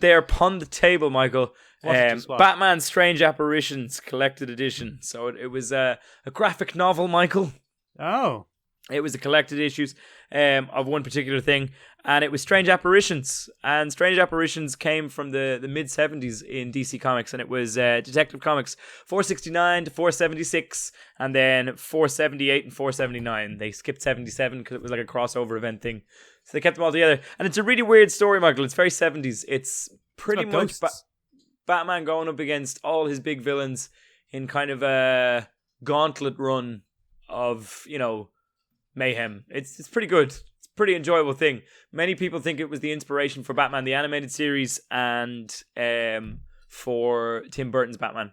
there upon the table, Michael, Batman Strange Apparitions Collected Edition. So it was a graphic novel, Michael. Oh. It was the collected issues of one particular thing, and it was Strange Apparitions. And Strange Apparitions came from the mid-70s in DC Comics, and it was Detective Comics 469 to 476, and then 478 and 479. They skipped 77 because it was like a crossover event thing. So they kept them all together. And it's a really weird story, Michael. It's very 70s. It's pretty much Batman going up against all his big villains in kind of a gauntlet run of, mayhem. It's pretty good. It's a pretty enjoyable thing. Many people think it was the inspiration for Batman the Animated Series and for Tim Burton's Batman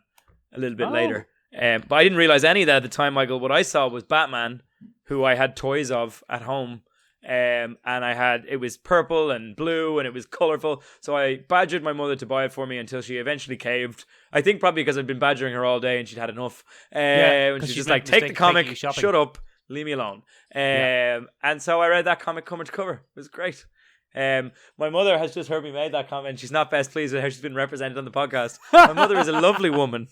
a little bit later. But I didn't realize any of that at the time, Michael. What I saw was Batman, who I had toys of at home. And it was purple and blue and it was colourful. So I badgered my mother to buy it for me until she eventually caved. I think probably because I'd been badgering her all day and she'd had enough. And she's just like, take the comic, shut up. Leave me alone. And so I read that comic cover to cover. It was great. My mother has just heard me make that comment. She's not best pleased with how she's been represented on the podcast. My mother is a lovely woman.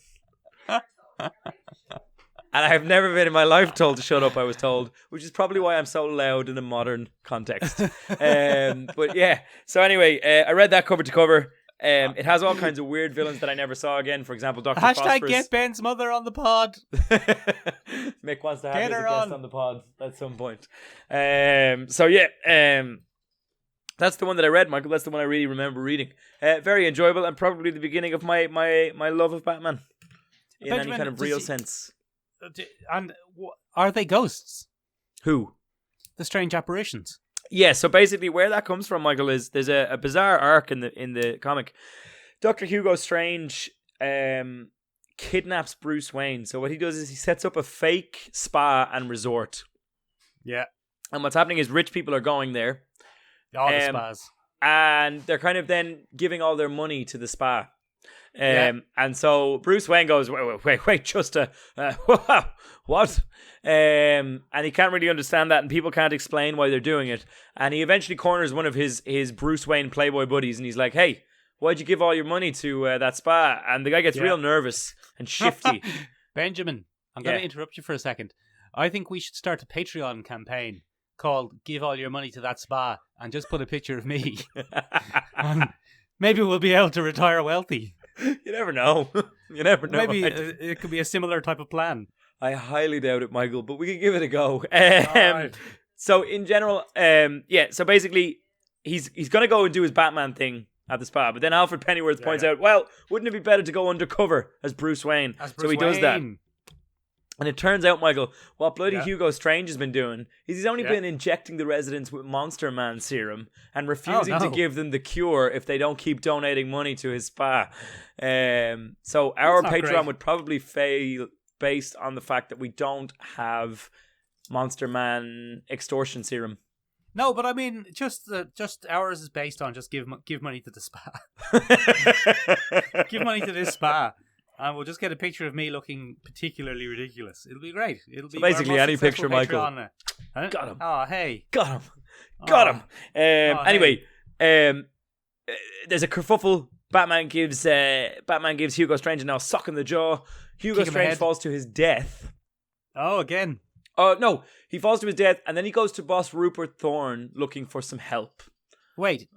And I have never been in my life told to shut up, I was told, which is probably why I'm so loud in a modern context. But yeah, so anyway, I read that cover to cover. It has all kinds of weird villains that I never saw again. For example, Dr. Phosphorus. Get Ben's mother on the pod. Mick wants to have her as a guest on the pod at some point. So yeah, that's the one that I read, Michael. That's the one I really remember reading. Very enjoyable and probably the beginning of my love of Batman in Benjamin, any kind of real sense. And are they ghosts? Who? The Strange Apparitions. Yeah, so basically where that comes from, Michael, is there's a bizarre arc in the comic. Dr. Hugo Strange kidnaps Bruce Wayne. So what he does is he sets up a fake spa and resort. Yeah. And what's happening is rich people are going there. All the spas. And they're kind of then giving all their money to the spa. And so Bruce Wayne goes, wait, just what? And he can't really understand that, and people can't explain why they're doing it. And he eventually corners one of his Bruce Wayne Playboy buddies, and he's like, hey, why'd you give all your money to that spa? And the guy gets real nervous and shifty. Benjamin, I'm going to interrupt you for a second. I think we should start a Patreon campaign called Give All Your Money to That Spa, and just put a picture of me. And maybe we'll be able to retire wealthy. You never know. You never know. Maybe it could be a similar type of plan. I highly doubt it, Michael, but we can give it a go. So in general, so basically he's going to go and do his Batman thing at the spa, but then Alfred Pennyworth points out, well, wouldn't it be better to go undercover as Bruce Wayne? So he does that. And it turns out, Michael, what bloody Hugo Strange has been doing is he's only been injecting the residents with Monster Man serum and refusing to give them the cure if they don't keep donating money to his spa. So our Patreon would probably fail based on the fact that we don't have Monster Man extortion serum. No, but I mean, just ours is based on just give money to the spa. Give money to this spa. And we'll just get a picture of me looking particularly ridiculous. It'll be great. It'll be basically any picture, Michael. Huh? Got him. Oh, hey. Got him. Anyway, there's a kerfuffle. Batman gives Hugo Strange a now sock in the jaw. Hugo Strange falls to his death. Oh, again. No. He falls to his death, and then he goes to boss Rupert Thorne looking for some help. Wait.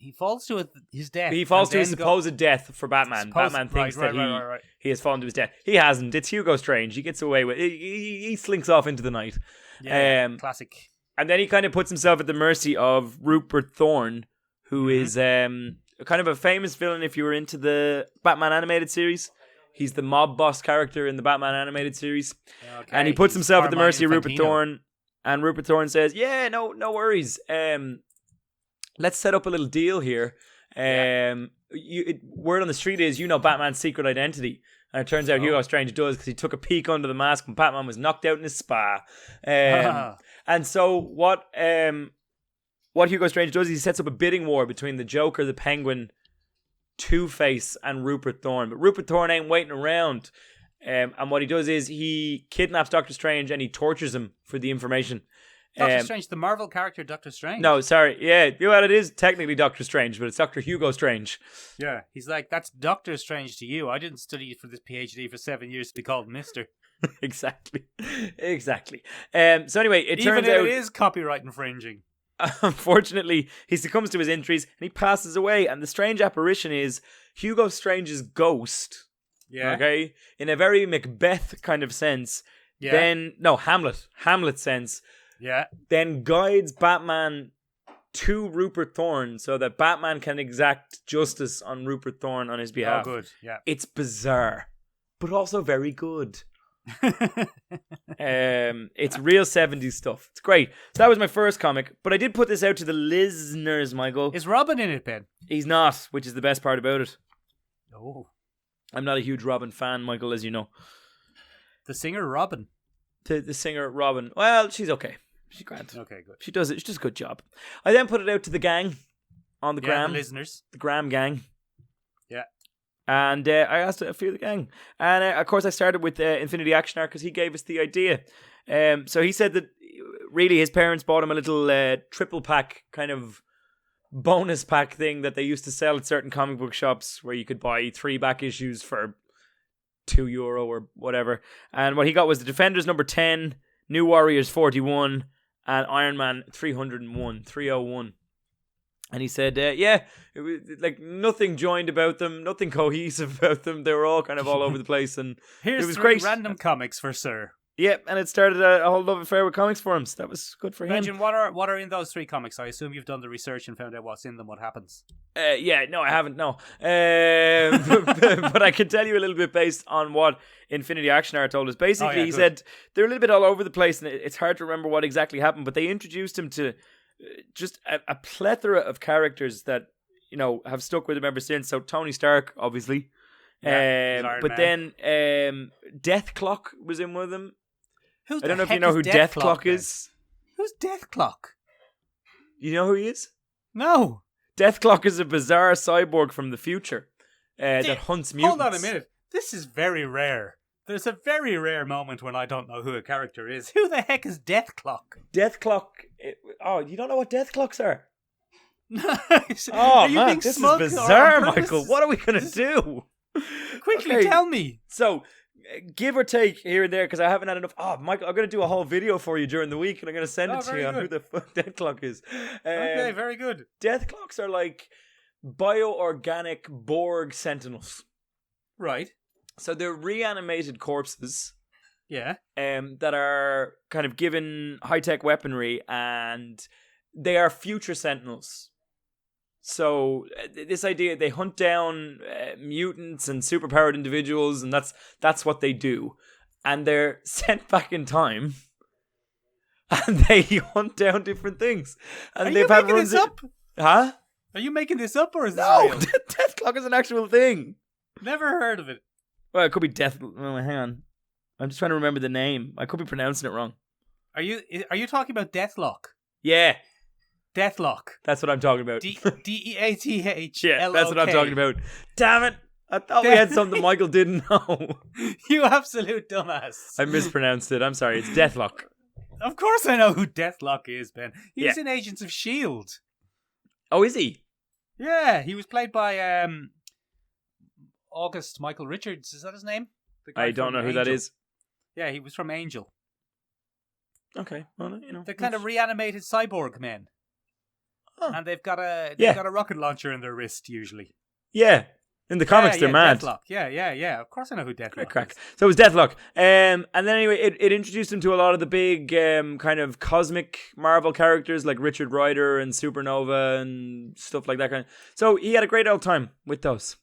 He falls to his death. He falls to his supposed death for Batman. Batman thinks that he has fallen to his death. He hasn't. It's Hugo Strange. He gets away with it. He slinks off into the night. Yeah, classic. And then he kind of puts himself at the mercy of Rupert Thorne, who is kind of a famous villain if you were into the Batman animated series. He's the mob boss character in the Batman animated series. Okay. And he puts himself at the mercy of Rupert Thorne. And Rupert Thorne says, no worries. Let's set up a little deal here. Word on the street is Batman's secret identity. And it turns out Hugo Strange does, because he took a peek under the mask when Batman was knocked out in his spa. And so what Hugo Strange does is he sets up a bidding war between the Joker, the Penguin, Two-Face and Rupert Thorne. But Rupert Thorne ain't waiting around. And what he does is he kidnaps Doctor Strange and he tortures him for the information. Doctor Strange, the Marvel character Doctor Strange. No, sorry. Yeah, well, it is technically Doctor Strange, but it's Dr. Hugo Strange. Yeah, he's like, that's Doctor Strange to you. I didn't study for this PhD for 7 years to be called Mister. Exactly. So anyway, it turns out... Even if it is copyright infringing. Unfortunately, he succumbs to his injuries and he passes away. And the strange apparition is Hugo Strange's ghost. Yeah. Okay? In a very Macbeth kind of sense. Yeah. Then, no, Hamlet sense. Yeah. Then guides Batman to Rupert Thorne so that Batman can exact justice on Rupert Thorne on his behalf. Oh, good. Yeah. It's bizarre, but also very good. It's real 70s stuff. It's great. So that was my first comic, but I did put this out to the listeners, Michael. Is Robin in it, Ben? He's not, which is the best part about it. Oh. I'm not a huge Robin fan, Michael, as you know. The singer Robin? The singer Robin. Well, she's okay. She's grand. Okay, good. She does a good job. I then put it out to the gang on the gram. The listeners. The gram gang. Yeah. And I asked a few of the gang. And of course I started with Infinity Action Art because he gave us the idea. So he said that really his parents bought him a little triple pack kind of bonus pack thing that they used to sell at certain comic book shops where you could buy 3 back issues for €2 or whatever. And what he got was the Defenders number 10, New Warriors 41, and Iron Man 301. And he said, it was like nothing joined about them, nothing cohesive about them. They were all kind of all over the place, and Here's it was 3 great. random comics for Sir. Yeah, and it started a whole love affair with comics for him. So that was good for him. Imagine what are in those 3 comics? I assume you've done the research and found out what's in them, what happens. No, I haven't. No, but I can tell you a little bit based on what Infinity Action Art told us. Basically, he said they're a little bit all over the place, and it's hard to remember what exactly happened. But they introduced him to just a plethora of characters that have stuck with him ever since. So Tony Stark, obviously, but then Death Clock was in one of them. I don't know if you know who Death Clock is. Who's Death Clock? You know who he is? No. Death Clock is a bizarre cyborg from the future that hunts mutants. Hold on a minute. This is very rare. There's a very rare moment when I don't know who a character is. Who the heck is Death Clock? Death Clock. You don't know what Death Clocks are? Oh man, this is bizarre, Michael. What are we gonna do? Quickly tell me. So, give or take here and there, because I haven't had enough. Michael, I'm going to do a whole video for you during the week, and I'm going to send it to you on who the fuck Death Clock is. Okay, very good. Death Clocks are like bioorganic Borg sentinels. Right. So they're reanimated corpses. Yeah. That are kind of given high-tech weaponry, and they are future sentinels. So this idea, they hunt down mutants and superpowered individuals, and that's what they do. And they're sent back in time, and they hunt down different things. And Are they've you had making runs this up? Huh? Are you making this up, or is this No, real? Death Clock is an actual thing. Never heard of it. Well, it could be Death. Oh, hang on, I'm just trying to remember the name. I could be pronouncing it wrong. Are you talking about Deathlock? Yeah. Deathlock. That's what I'm talking about. DEATH. Yeah, that's what I'm talking about. Damn it. I thought we had something Michael didn't know. You absolute dumbass. I mispronounced it. I'm sorry. It's Deathlock. Of course I know who Deathlock is, Ben. He's in Agents of S.H.I.E.L.D. Oh, is he? Yeah, he was played by August Michael Richards. Is that his name? I don't know who that is. Yeah, he was from Angel. Okay. Well, They're kind of reanimated cyborg men. Oh. And they've got a rocket launcher in their wrist usually. Yeah. In the comics, they're mad. Deathlock. Yeah. Of course I know who Deathlock is. So it was Deathlock. And then anyway, it introduced him to a lot of the big kind of cosmic Marvel characters like Richard Rider and Supernova and stuff like that. So he had a great old time with those.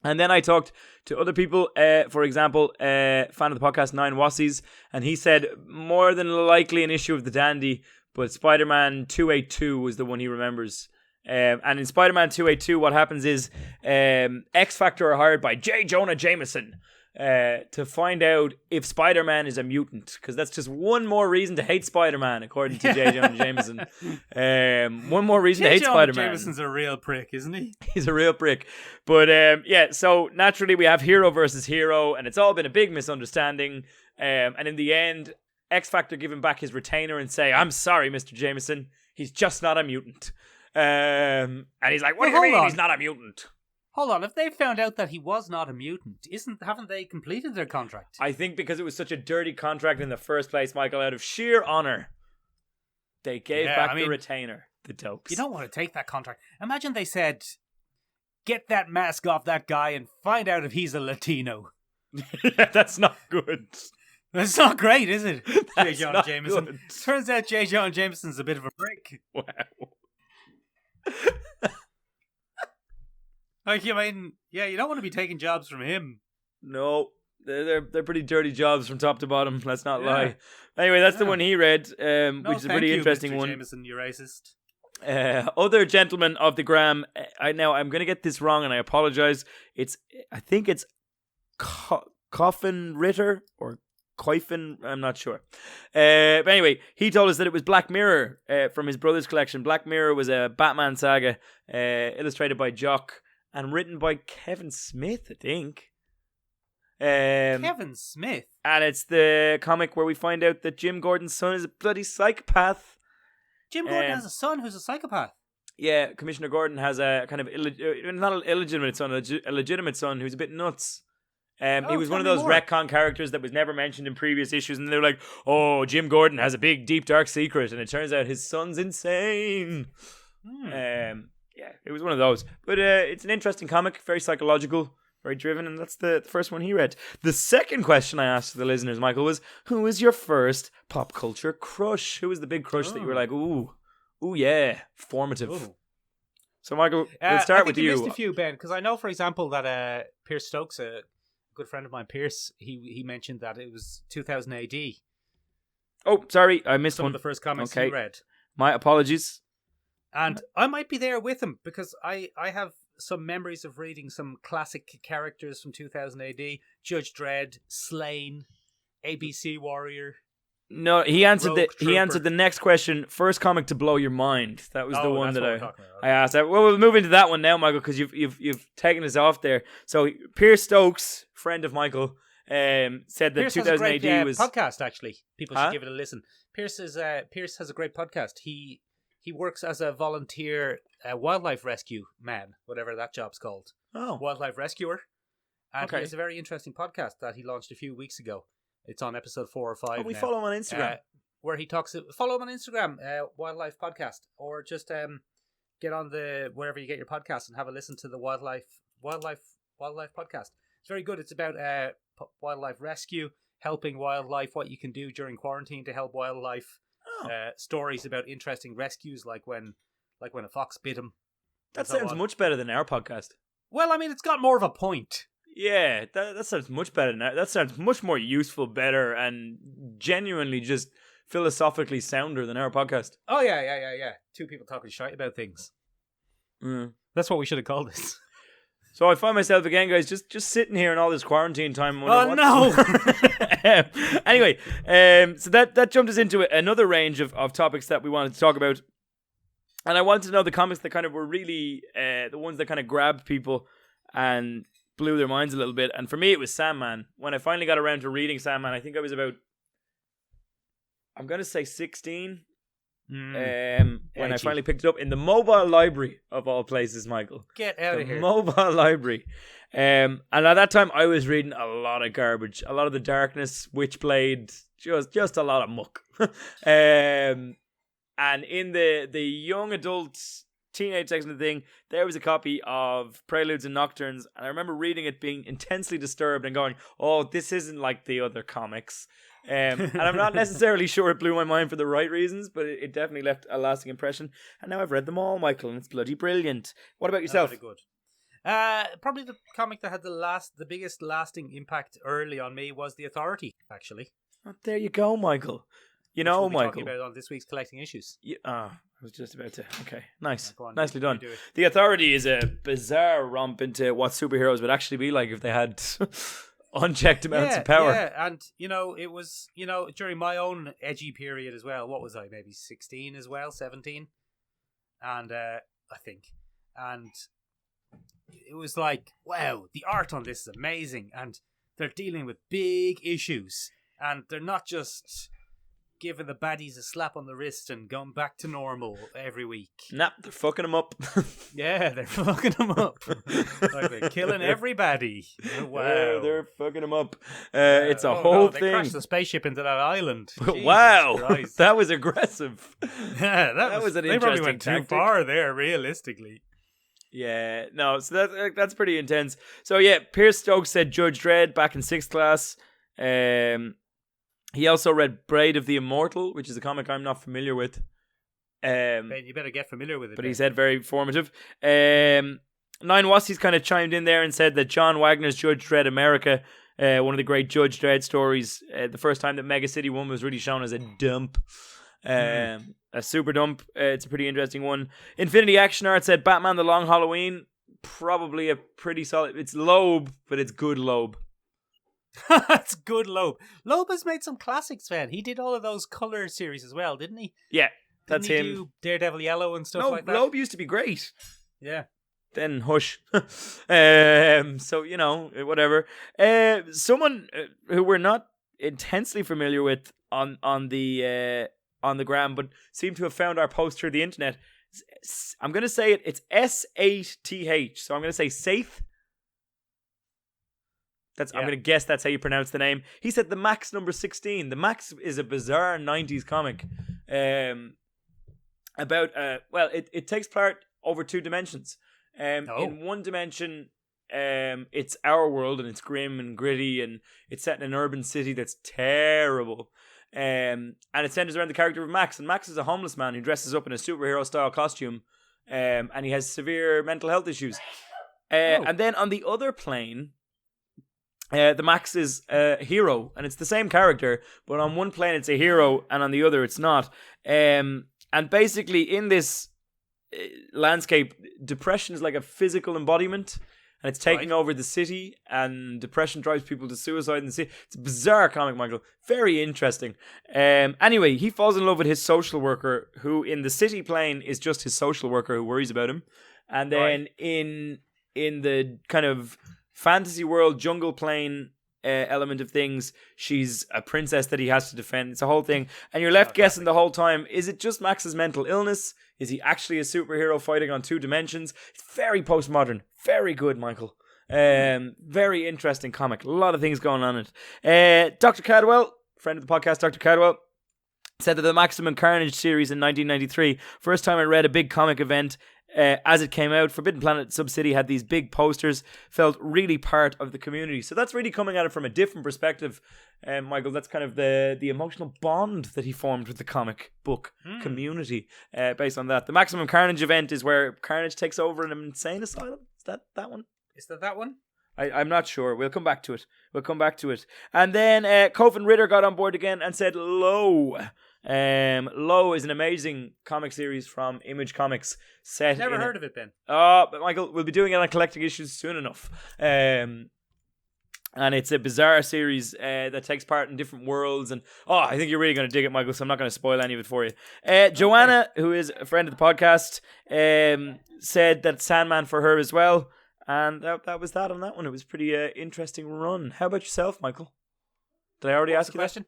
And then I talked to other people, for example, fan of the podcast, 9 Wassies, and he said more than likely an issue of the Dandy, but Spider-Man 282 was the one he remembers. And in Spider-Man 282, what happens is X-Factor are hired by J. Jonah Jameson to find out if Spider-Man is a mutant, because that's just one more reason to hate Spider-Man, according to J. Jonah Jameson. One more reason to hate Spider-Man. Jameson's a real prick, isn't he? He's a real prick. But so naturally we have hero versus hero, and it's all been a big misunderstanding. And in the end, X Factor give him back his retainer and say, "I'm sorry, Mr. Jameson, he's just not a mutant." And he's like, "What do you mean he's not a mutant?" Hold on, if they found out that he was not a mutant, haven't they completed their contract? I think because it was such a dirty contract in the first place, Michael, out of sheer honor, they gave back the retainer. The dopes. You don't want to take that contract. Imagine they said, "Get that mask off that guy and find out if he's a Latino." Yeah, that's not good. That's not great, is it? J. That's Jonah Jameson. good. Turns out J. Jonah Jameson's a bit of a prick. Wow. Like, you mean, yeah, you don't want to be taking jobs from him. No, they're pretty dirty jobs from top to bottom. Let's not lie. Anyway, that's the one he read, which is a pretty interesting Mr. one. Jameson, you racist. Other gentlemen of the gram. I'm going to get this wrong, and I apologize. I think it's Coffin Ritter or Coifin. I'm not sure. But anyway, he told us that it was Black Mirror from his brother's collection. Black Mirror was a Batman saga illustrated by Jock and written by Kevin Smith, I think. Kevin Smith? And it's the comic where we find out that Jim Gordon's son is a bloody psychopath. Jim Gordon has a son who's a psychopath. Yeah, Commissioner Gordon has a kind of not an illegitimate son, a legitimate son who's a bit nuts. He was one of those retcon characters that was never mentioned in previous issues, and they were like, "Oh, Jim Gordon has a big, deep, dark secret," and it turns out his son's insane. Yeah, it was one of those. But it's an interesting comic, very psychological, very driven, and that's the first one he read. The second question I asked the listeners, Michael, was, who was your first pop culture crush? Who was the big crush that you were like, ooh, yeah, formative? Ooh. So, Michael, we'll start with you. I missed a few, Ben, because I know, for example, that Pierce Stokes, a good friend of mine, Pierce, he mentioned that it was 2000 AD. Oh, sorry, I missed some one. of the first comics he read. My apologies. And I might be there with him because I have some memories of reading some classic characters from 2000 AD. Judge Dredd, Slain, ABC Warrior. No, he answered the next question. First comic to blow your mind. That was the one that I asked. Well, we'll move into that one now, Michael, because you've taken us off there. So Pierce Stokes, friend of Michael, said that Pierce 2000 has a great, AD was podcast. Actually, people should give it a listen. Pierce has a great podcast. He works as a volunteer wildlife rescue man, whatever that job's called. Oh. Wildlife rescuer. And he has a very interesting podcast that he launched a few weeks ago. It's on episode 4 or 5 we follow him on Instagram. Where he talks... Follow him on Instagram, Wildlife Podcast. Or just get on wherever you get your podcast and have a listen to the Wildlife Podcast. It's very good. It's about wildlife rescue, helping wildlife, what you can do during quarantine to help wildlife. Stories about interesting rescues, like when a fox bit him. That sounds much better than our podcast. Well, I mean, it's got more of a point. Yeah, that sounds much better than that sounds much more useful, better, and genuinely just philosophically sounder than our podcast. Oh yeah. Two people talking shite about things. That's what we should have called this. So I find myself again, guys, just sitting here in all this quarantine time. Oh no! Anyway, so that jumped us into another range of topics that we wanted to talk about, and I wanted to know the comics that kind of were really the ones that kind of grabbed people and blew their minds a little bit. And for me, it was Sandman. When I finally got around to reading Sandman, I think I was about, I'm gonna say 16. When I finally picked it up in the mobile library of all places, Michael. Get out of here. Mobile library. And at that time I was reading a lot of garbage, a lot of The Darkness, Witchblade, just a lot of muck. And in the young adults teenage section of the thing, there was a copy of Preludes and Nocturnes, and I remember reading it being intensely disturbed and going, oh, this isn't like the other comics. And I'm not necessarily sure it blew my mind for the right reasons, but it definitely left a lasting impression. And now I've read them all, Michael, and it's bloody brilliant. What about yourself? Very good. Probably the comic that had the biggest lasting impact early on me was The Authority, actually. Oh, there you go, Michael. You know, we'll be Michael. Talking about it on this week's Collecting Issues. I was just about to. Okay, nice, on, nicely done. The Authority is a bizarre romp into what superheroes would actually be like if they had unchecked amounts of power. Yeah, and it was during my own edgy period as well. What was I? Maybe 16 as well, 17, and I think, and it was like, wow, the art on this is amazing, and they're dealing with big issues, and they're not just giving the baddies a slap on the wrist and going back to normal every week. Nah, they're fucking them up. Yeah, they're fucking them up. Like they're killing everybody. Wow. Yeah, they're fucking them up. It's a whole thing. They crashed the spaceship into that island. Wow, Christ. that was aggressive. Yeah, that was an interesting They probably went tactic. too far there, realistically. Yeah, no, so that's pretty intense. So yeah, Pierce Stokes said Judge Dredd back in 6th class. He also read Braid of the Immortal, which is a comic I'm not familiar with. Ben, you better get familiar with it. But Ben. he said very informative. Nine Wassies kind of chimed in there and said that John Wagner's Judge Dredd America, one of the great Judge Dredd stories, the first time that Mega City 1 was really shown as a dump. A super dump. It's a pretty interesting one. Infinity Action Art said Batman the Long Halloween, probably a pretty solid. It's Loeb, but it's good Loeb. That's good Loeb. Loeb has made some classics, man. He did all of those color series as well, didn't he? Yeah, that's didn't he him. Do Daredevil Yellow and stuff like that. Loeb used to be great. Yeah. Then hush. So, you know, whatever. Someone who we're not intensely familiar with on the gram, but seem to have found our post through the internet. I'm going to say it. It's S8TH. So I'm going to say Saith. I'm going to guess that's how you pronounce the name. He said the Max number 16. The Max is a bizarre 90s comic. About it takes part over 2 dimensions. In one dimension, it's our world and it's grim and gritty and it's set in an urban city that's terrible. And it centers around the character of Max. And Max is a homeless man who dresses up in a superhero style costume. And he has severe mental health issues. And then on the other plane, the Max is a hero, and it's the same character, but on one plane it's a hero, and on the other it's not. And basically, in this landscape, depression is like a physical embodiment, and it's taking over the city, and depression drives people to suicide in the city. It's a bizarre comic, Michael. Very interesting. Anyway, he falls in love with his social worker, who in the city plane is just his social worker who worries about him. And then in the kind of fantasy world, jungle plane element of things, she's a princess that he has to defend. It's a whole thing. And you're left guessing the whole time, is it just Max's mental illness? Is he actually a superhero fighting on 2 dimensions? It's very postmodern. Very good, Michael. Very interesting comic. A lot of things going on in it. Dr. Cadwell, friend of the podcast, Dr. Cadwell, said that the Maximum Carnage series in 1993, first time I read a big comic event, as it came out, Forbidden Planet Sub-City had these big posters, felt really part of the community. So that's really coming at it from a different perspective, Michael. That's kind of the emotional bond that he formed with the comic book community based on that. The Maximum Carnage event is where Carnage takes over an insane asylum. Is that one? Is that one? I'm not sure. We'll come back to it. And then Kofen Ritter got on board again and said Low. Low is an amazing comic series from Image Comics. Never heard of it, Ben. But Michael, we'll be doing it on Collecting Issues soon enough. And it's a bizarre series that takes part in different worlds. And I think you're really going to dig it, Michael, so I'm not going to spoil any of it for you. Joanna, who is a friend of the podcast, said that Sandman for her as well. And that was that on that one. It was a pretty interesting run. How about yourself, Michael? Did I already ask you question?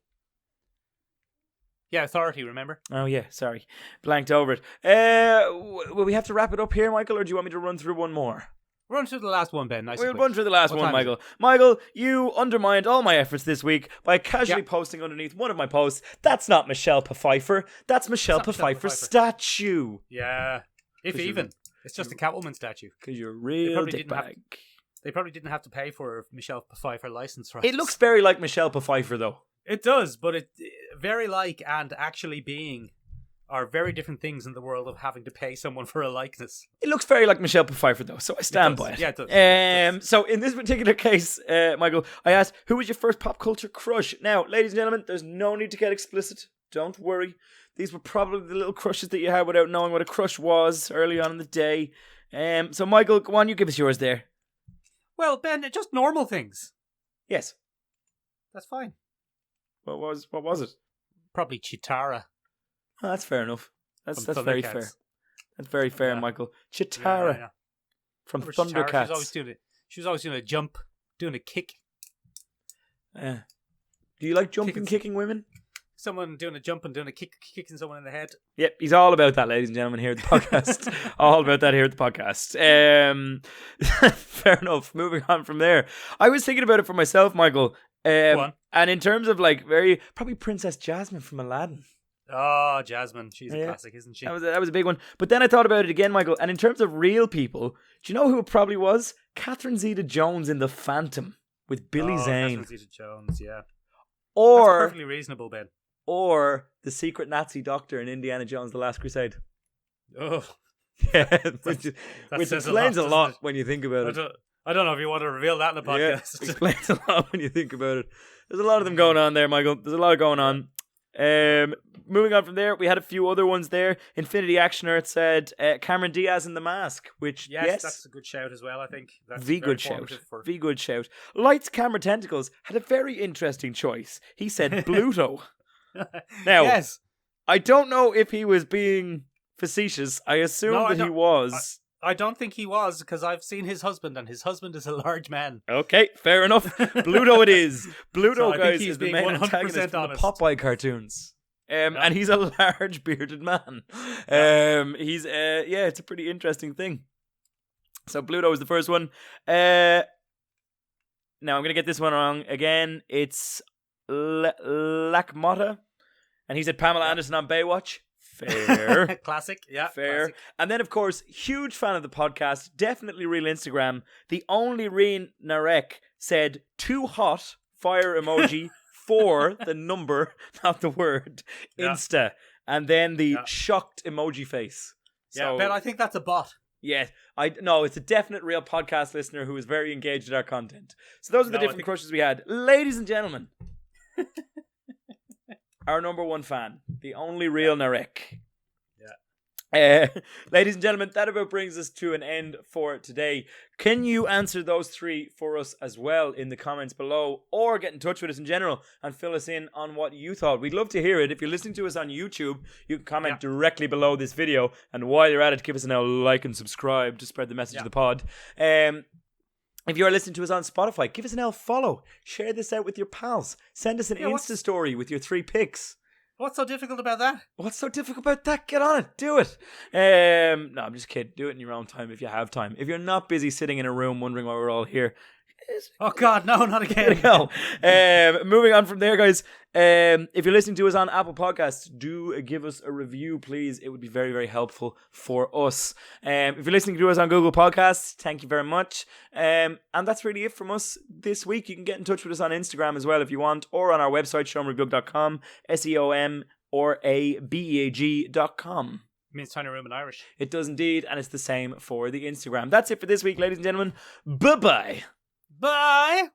Yeah, Authority, remember? Oh, yeah, sorry. Blanked over it. Will we have to wrap it up here, Michael, or do you want me to run through one more? Run through the last one, Ben. We'll run through the last one, Michael. Michael, you undermined all my efforts this week by casually posting underneath one of my posts, that's not Michelle Pfeiffer, that's Michelle Pfeiffer's statue. Yeah, if even. It's just a Catwoman statue. Because you're a real dickbag. They probably didn't have to pay for Michelle Pfeiffer license rights. It looks very like Michelle Pfeiffer, though. It does, but it very like and actually being are very different things in the world of having to pay someone for a likeness. It looks very like Michelle Pfeiffer, though, so I stand by it. Yeah, it does. So in this particular case, Michael, I asked, who was your first pop culture crush? Now, ladies and gentlemen, there's no need to get explicit. Don't worry. These were probably the little crushes that you had without knowing what a crush was early on in the day. So Michael, go on, you give us yours there. Well, Ben, just normal things. Yes. That's fine. What was it? Probably Chitara. Oh, that's fair enough. That's very fair. That's very fair, Michael. Chitara from Thundercats. She was always doing a jump, doing a kick. Do you like jumping, kicking women? someone doing a jump and doing a kick, kicking someone in the head. Yep, he's all about that, ladies and gentlemen, here at the podcast. All about that here at the podcast. Fair enough. Moving on from there. I was thinking about it for myself, Michael. Go on. And in terms of like probably Princess Jasmine from Aladdin. Oh, Jasmine. She's a classic, isn't she? That was a big one. But then I thought about it again, Michael. And in terms of real people, do you know who it probably was? Catherine Zeta-Jones in The Phantom with Billy Zane. Catherine Zeta-Jones, yeah. Or that's perfectly reasonable, Ben. Or the secret Nazi doctor in Indiana Jones: The Last Crusade. Oh, yeah, which explains a lot when you think about it. I don't know if you want to reveal that in the podcast. Yeah, explains a lot when you think about it. There's a lot of them going on there, Michael. There's a lot going on. Moving on from there, we had a few other ones there. Infinity Action Earth said Cameron Diaz in The Mask, which yes, that's a good shout as well. I think that's good shout. Good shout. Lights, Camera, Tentacles had a very interesting choice. He said Bluto. Now, yes. I don't know if he was being facetious. I assume that he was. I don't think he was, because I've seen his husband, and his husband is a large man. Okay, fair enough. Bluto it is. Bluto, so guys, is the main antagonist from the Popeye cartoons. And he's a large bearded man. He's it's a pretty interesting thing. So Bluto is the first one. Now I'm going to get this one wrong again. It's Lakmotta. And he said Pamela Anderson on Baywatch. Fair. Classic, yeah. Fair. Classic. And then, of course, huge fan of the podcast, definitely real Instagram. The only Reen Narek said, too hot, fire emoji, for the number, not the word, Insta. And then the shocked emoji face. Yeah, Ben, I think that's a bot. Yeah, no, it's a definite real podcast listener who is very engaged in our content. So those are the different crushes we had. Ladies and gentlemen. Our number one fan, the only real Narek. Yeah. Ladies and gentlemen, that about brings us to an end for today. Can you answer those three for us as well in the comments below, or get in touch with us in general and fill us in on what you thought? We'd love to hear it. If you're listening to us on YouTube, you can comment directly below this video. And while you're at it, give us a like and subscribe to spread the message of the pod. If you're listening to us on Spotify, give us an follow. Share this out with your pals. Send us an Insta story with your 3 pics. What's so difficult about that? What's so difficult about that? Get on it. Do it. No, I'm just kidding. Do it in your own time if you have time. If you're not busy sitting in a room wondering why we're all here. Oh God, no, not again. Moving on from there, guys. If you're listening to us on Apple Podcasts, do give us a review, please. It would be very, very helpful for us. If you're listening to us on Google Podcasts, thank you very much. And that's really it from us this week. You can get in touch with us on Instagram as well if you want, or on our website, seomrabeag.com, SEOMORABEAG.com. It means tiny room in Irish. It does indeed, and it's the same for the Instagram. That's it for this week, ladies and gentlemen. Bye-bye. Bye.